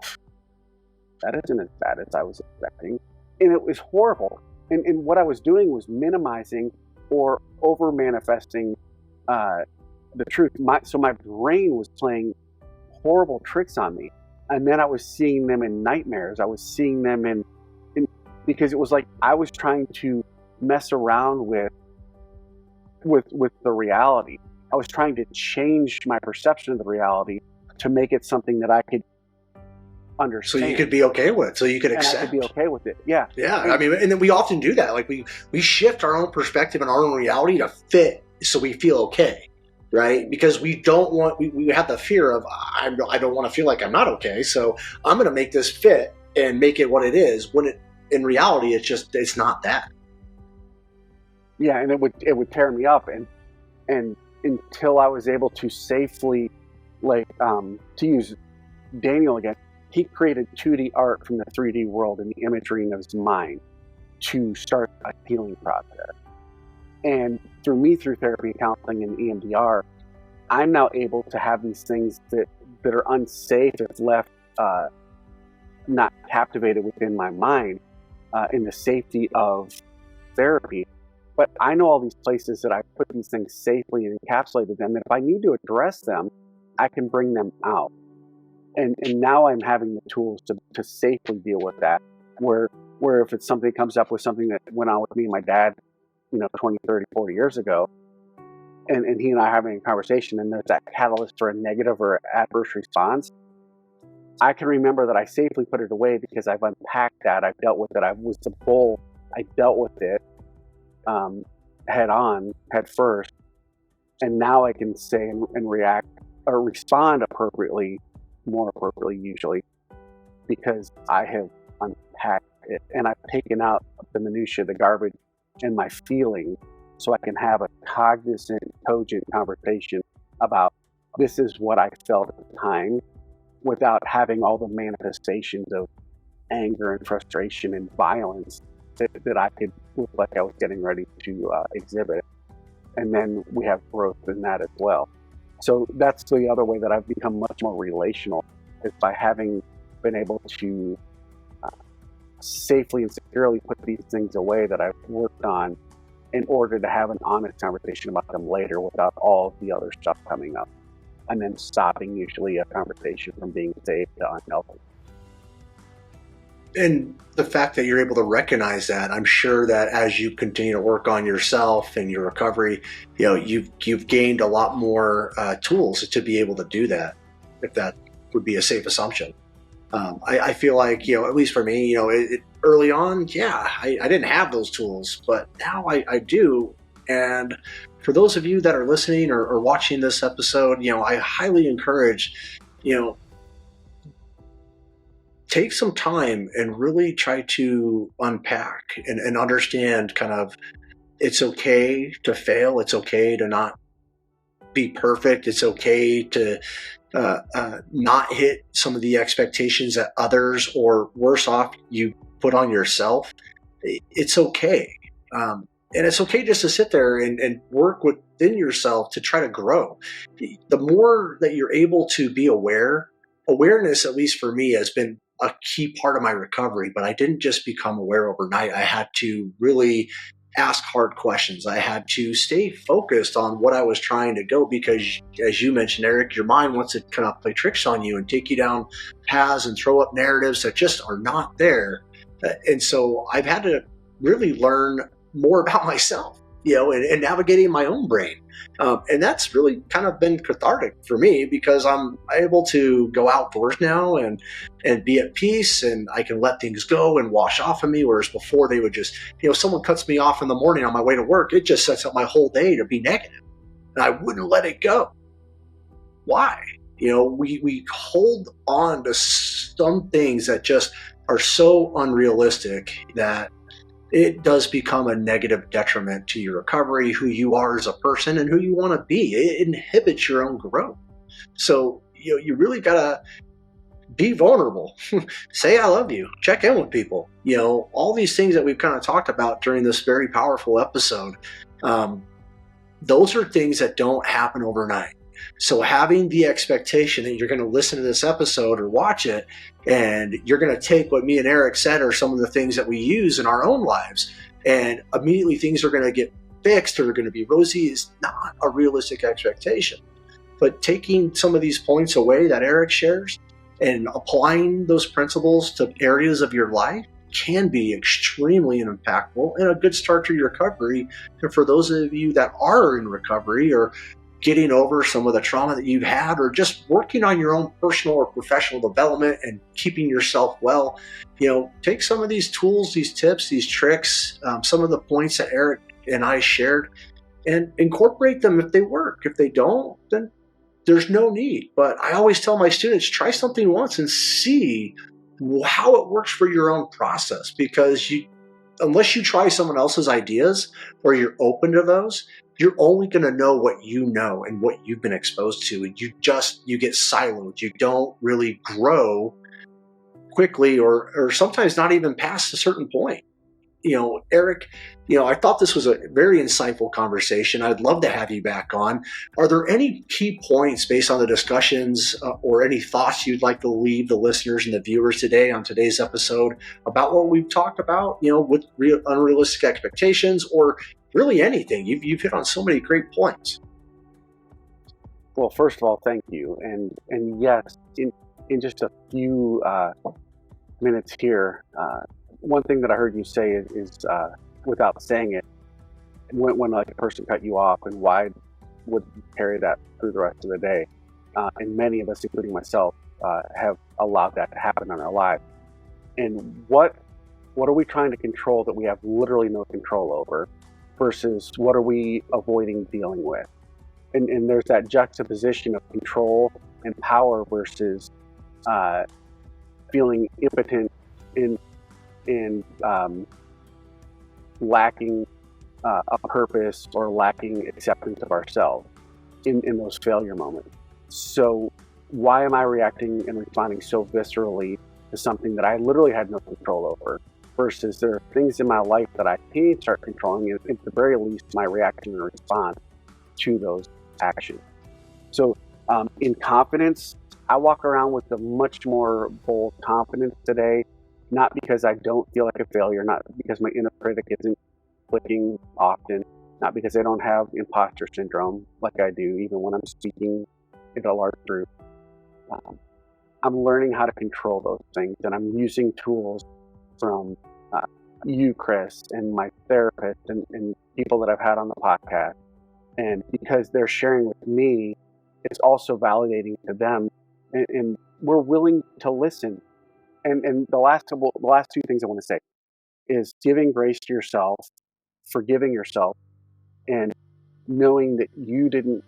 that isn't as bad as I was expecting. And it was horrible. And what I was doing was minimizing or over manifesting the truth. So my brain was playing horrible tricks on me. And then I was seeing them in nightmares. I was seeing them in because it was like I was trying to mess around with the reality. I was trying to change my perception of the reality to make it something that I could understand.
So you could be okay with, so you could accept.
And I could be okay with it. Yeah.
Yeah. I mean, and then we often do that. Like we shift our own perspective and our own reality to fit so we feel okay, right? Because we don't want, we have the fear of, I don't want to feel like I'm not okay. So I'm going to make this fit and make it what it is, when in reality, it's not that.
Yeah. And it would tear me up. And until I was able to safely, to use Daniel again, he created 2D art from the 3D world and the imagery of his mind to start a healing process. And through therapy, counseling, and EMDR, I'm now able to have these things that are unsafe if left not captivated within my mind in the safety of therapy. But I know all these places that I put these things safely and encapsulated them, that if I need to address them, I can bring them out. And now I'm having the tools to safely deal with that, where if it's something comes up with something that went on with me and my dad, 20, 30, 40 years ago, and he and I are having a conversation, and there's that catalyst for a negative or adverse response, I can remember that I safely put it away because I've unpacked that, I've dealt with it, I was the bull, I dealt with it head first, and now I can say and react or respond more appropriately usually, because I have unpacked it and I've taken out the minutia, the garbage, and my feelings, so I can have a cognizant, cogent conversation about this is what I felt at the time, without having all the manifestations of anger and frustration and violence that I could look like I was getting ready to exhibit. And then we have growth in that as well. So that's the other way that I've become much more relational, is by having been able to safely and securely put these things away that I've worked on, in order to have an honest conversation about them later without all the other stuff coming up, and then stopping usually a conversation from being safe to unhealthy.
And the fact that you're able to recognize that, I'm sure that as you continue to work on yourself and your recovery, you've gained a lot more tools to be able to do that, if that would be a safe assumption. I feel like, at least for me, early on, I didn't have those tools, but now I do. And for those of you that are listening or watching this episode, I highly encourage, take some time and really try to unpack and understand kind of, it's okay to fail. It's okay to not be perfect. It's okay to not hit some of the expectations that others, or worse off, you put on yourself. It's okay. And it's okay just to sit there and work within yourself to try to grow. The more that you're able to be awareness, at least for me, has been a key part of my recovery, but I didn't just become aware overnight. I had to really ask hard questions. I had to stay focused on what I was trying to go, because as you mentioned, Eric, your mind wants to kind of play tricks on you and take you down paths and throw up narratives that just are not there. And so I've had to really learn more about myself, and navigating my own brain. And that's really kind of been cathartic for me, because I'm able to go outdoors now and be at peace, and I can let things go and wash off of me. Whereas before, they would just, someone cuts me off in the morning on my way to work, it just sets up my whole day to be negative, and I wouldn't let it go. Why? We hold on to some things that just are so unrealistic that it does become a negative detriment to your recovery, who you are as a person, and who you want to be. It inhibits your own growth. So, you really got to be vulnerable. Say I love you. Check in with people. All these things that we've kind of talked about during this very powerful episode, those are things that don't happen overnight. So having the expectation that you're going to listen to this episode or watch it, and you're going to take what me and Eric said or some of the things that we use in our own lives, and immediately things are going to get fixed or they're going to be rosy, is not a realistic expectation. But taking some of these points away that Eric shares and applying those principles to areas of your life can be extremely impactful and a good start to your recovery. And for those of you that are in recovery or getting over some of the trauma that you've had, or just working on your own personal or professional development and keeping yourself well, take some of these tools, these tips, these tricks, some of the points that Eric and I shared, and incorporate them if they work. If they don't, then there's no need. But I always tell my students, try something once and see how it works for your own process, because unless you try someone else's ideas or you're open to those, you're only going to know what you know and what you've been exposed to. And you get siloed. You don't really grow quickly or sometimes not even past a certain point. Eric, I thought this was a very insightful conversation. I'd love to have you back on. Are there any key points based on the discussions or any thoughts you'd like to leave the listeners and the viewers today on today's episode about what we've talked about, with unrealistic expectations or really anything? You've hit on so many great points.
Well, first of all, thank you. And yes, in just a few minutes here, one thing that I heard you say is without saying it, when like a person cut you off, and why would you carry that through the rest of the day? And many of us, including myself, have allowed that to happen in our lives. And what are we trying to control that we have literally no control over, versus what are we avoiding dealing with? And there's that juxtaposition of control and power versus feeling impotent in lacking a purpose or lacking acceptance of ourselves in those failure moments. So why am I reacting and responding so viscerally to something that I literally had no control over, versus there are things in my life that I can start controlling, and at the very least my reaction and response to those actions. So in confidence, I walk around with a much more bold confidence today. Not because I don't feel like a failure, not because my inner critic isn't clicking often, not because I don't have imposter syndrome like I do even when I'm speaking in a large group. I'm learning how to control those things, and I'm using tools from you, Chris, and my therapist and people that I've had on the podcast. And because they're sharing with me, it's also validating to them, and we're willing to listen. And the last two things I want to say is giving grace to yourself, forgiving yourself, and knowing that you didn't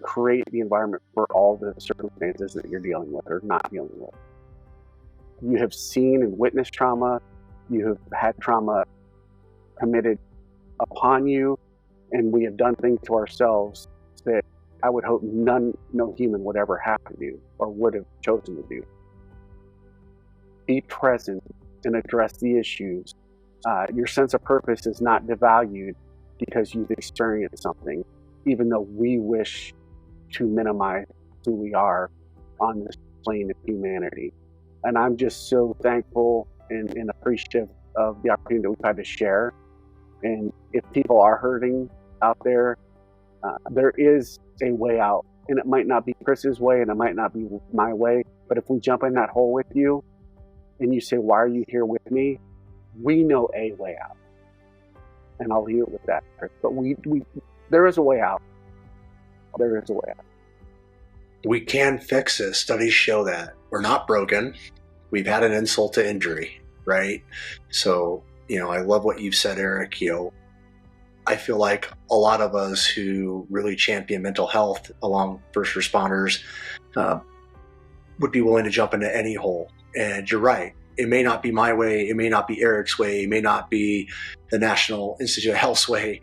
create the environment for all the circumstances that you're dealing with or not dealing with. You have seen and witnessed trauma. You have had trauma committed upon you, and we have done things to ourselves that I would hope no human would ever have to do or would have chosen to do. Be present and address the issues. Your sense of purpose is not devalued because you've experienced something, even though we wish to minimize who we are on this plane of humanity. And I'm just so thankful and appreciative of the opportunity that we've had to share. And if people are hurting out there, there is a way out. And it might not be Chris's way and it might not be my way, but if we jump in that hole with you, and you say, why are you here with me? We know a way out. And I'll leave it with that. But there is a way out. There is a way out.
We can fix this. Studies show that. We're not broken. We've had an insult to injury, right? So, I love what you've said, Eric. I feel like a lot of us who really champion mental health along first responders would be willing to jump into any hole. And you're right. It may not be my way. It may not be Eric's way. It may not be the National Institute of Health's way,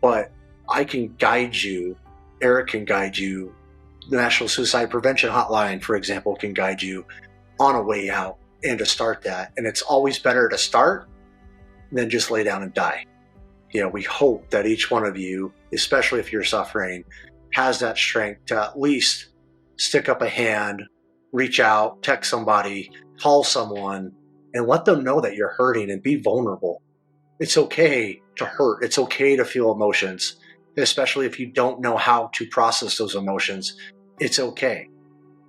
but I can guide you. Eric can guide you. The National Suicide Prevention Hotline, for example, can guide you on a way out and to start that. And it's always better to start than just lay down and die. We hope that each one of you, especially if you're suffering, has that strength to at least stick up a hand, reach out, text somebody, call someone, and let them know that you're hurting and be vulnerable. It's okay to hurt. It's okay to feel emotions, especially if you don't know how to process those emotions. It's okay.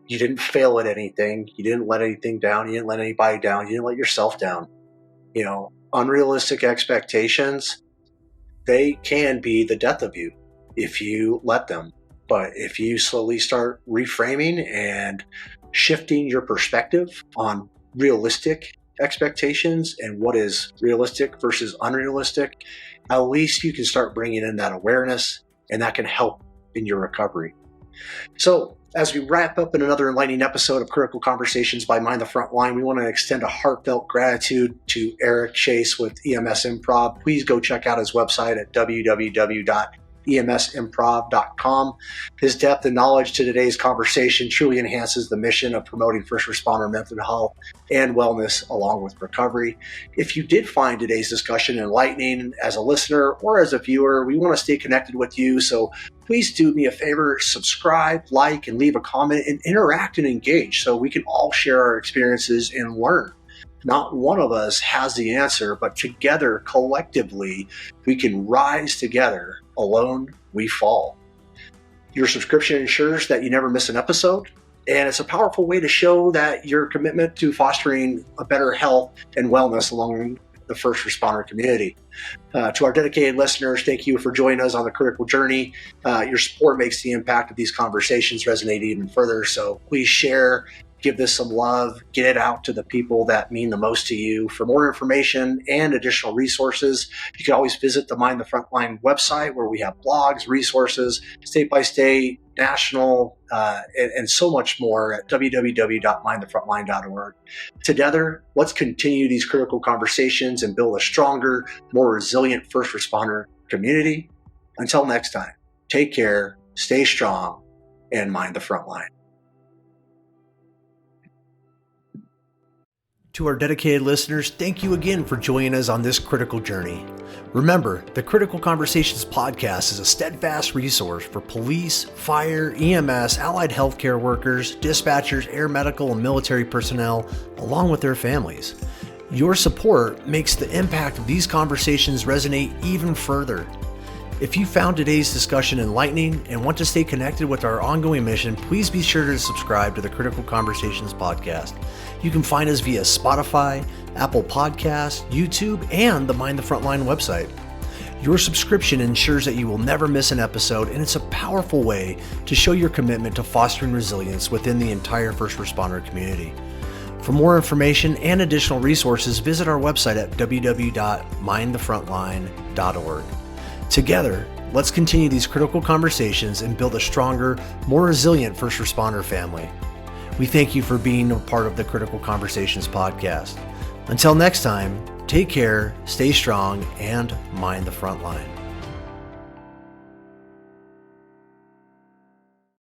You didn't fail at anything. You didn't let anything down. You didn't let anybody down. You didn't let yourself down. Unrealistic expectations, they can be the death of you if you let them. But if you slowly start reframing and shifting your perspective on realistic expectations and what is realistic versus unrealistic, at least you can start bringing in that awareness, and that can help in your recovery. So as we wrap up in another enlightening episode of Critical Conversations by Mind the Frontline, we want to extend a heartfelt gratitude to Eric Chase with EMS Improv. Please go check out his website at www.emsimprov.com. His depth and knowledge to today's conversation truly enhances the mission of promoting first responder mental health and wellness along with recovery. If you did find today's discussion enlightening as a listener or as a viewer, we want to stay connected with you. So please do me a favor, subscribe, like, and leave a comment and interact and engage so we can all share our experiences and learn. Not one of us has the answer, but together, collectively, we can rise together. Alone, we fall. Your subscription ensures that you never miss an episode, and it's a powerful way to show that your commitment to fostering a better health and wellness along the first responder community. To our dedicated listeners, thank you for joining us on the critical journey. Your support makes the impact of these conversations resonate even further, so please share. Give this some love, get it out to the people that mean the most to you. For more information and additional resources, you can always visit the Mind the Frontline website where we have blogs, resources, state-by-state, national, and so much more at www.mindthefrontline.org. Together, let's continue these critical conversations and build a stronger, more resilient first responder community. Until next time, take care, stay strong, and mind the frontline. To our dedicated listeners, thank you again for joining us on this critical journey. Remember, the Critical Conversations podcast is a steadfast resource for police, fire, EMS, allied healthcare workers, dispatchers, air medical, and military personnel, along with their families. Your support makes the impact of these conversations resonate even further. If you found today's discussion enlightening and want to stay connected with our ongoing mission, please be sure to subscribe to the Critical Conversations podcast. You can find us via Spotify, Apple Podcasts, YouTube, and the Mind the Frontline website. Your subscription ensures that you will never miss an episode, and it's a powerful way to show your commitment to fostering resilience within the entire first responder community. For more information and additional resources, visit our website at www.mindthefrontline.org. Together, let's continue these critical conversations and build a stronger, more resilient first responder family. We thank you for being a part of the Critical Conversations podcast. Until next time, take care, stay strong, and mind the front line.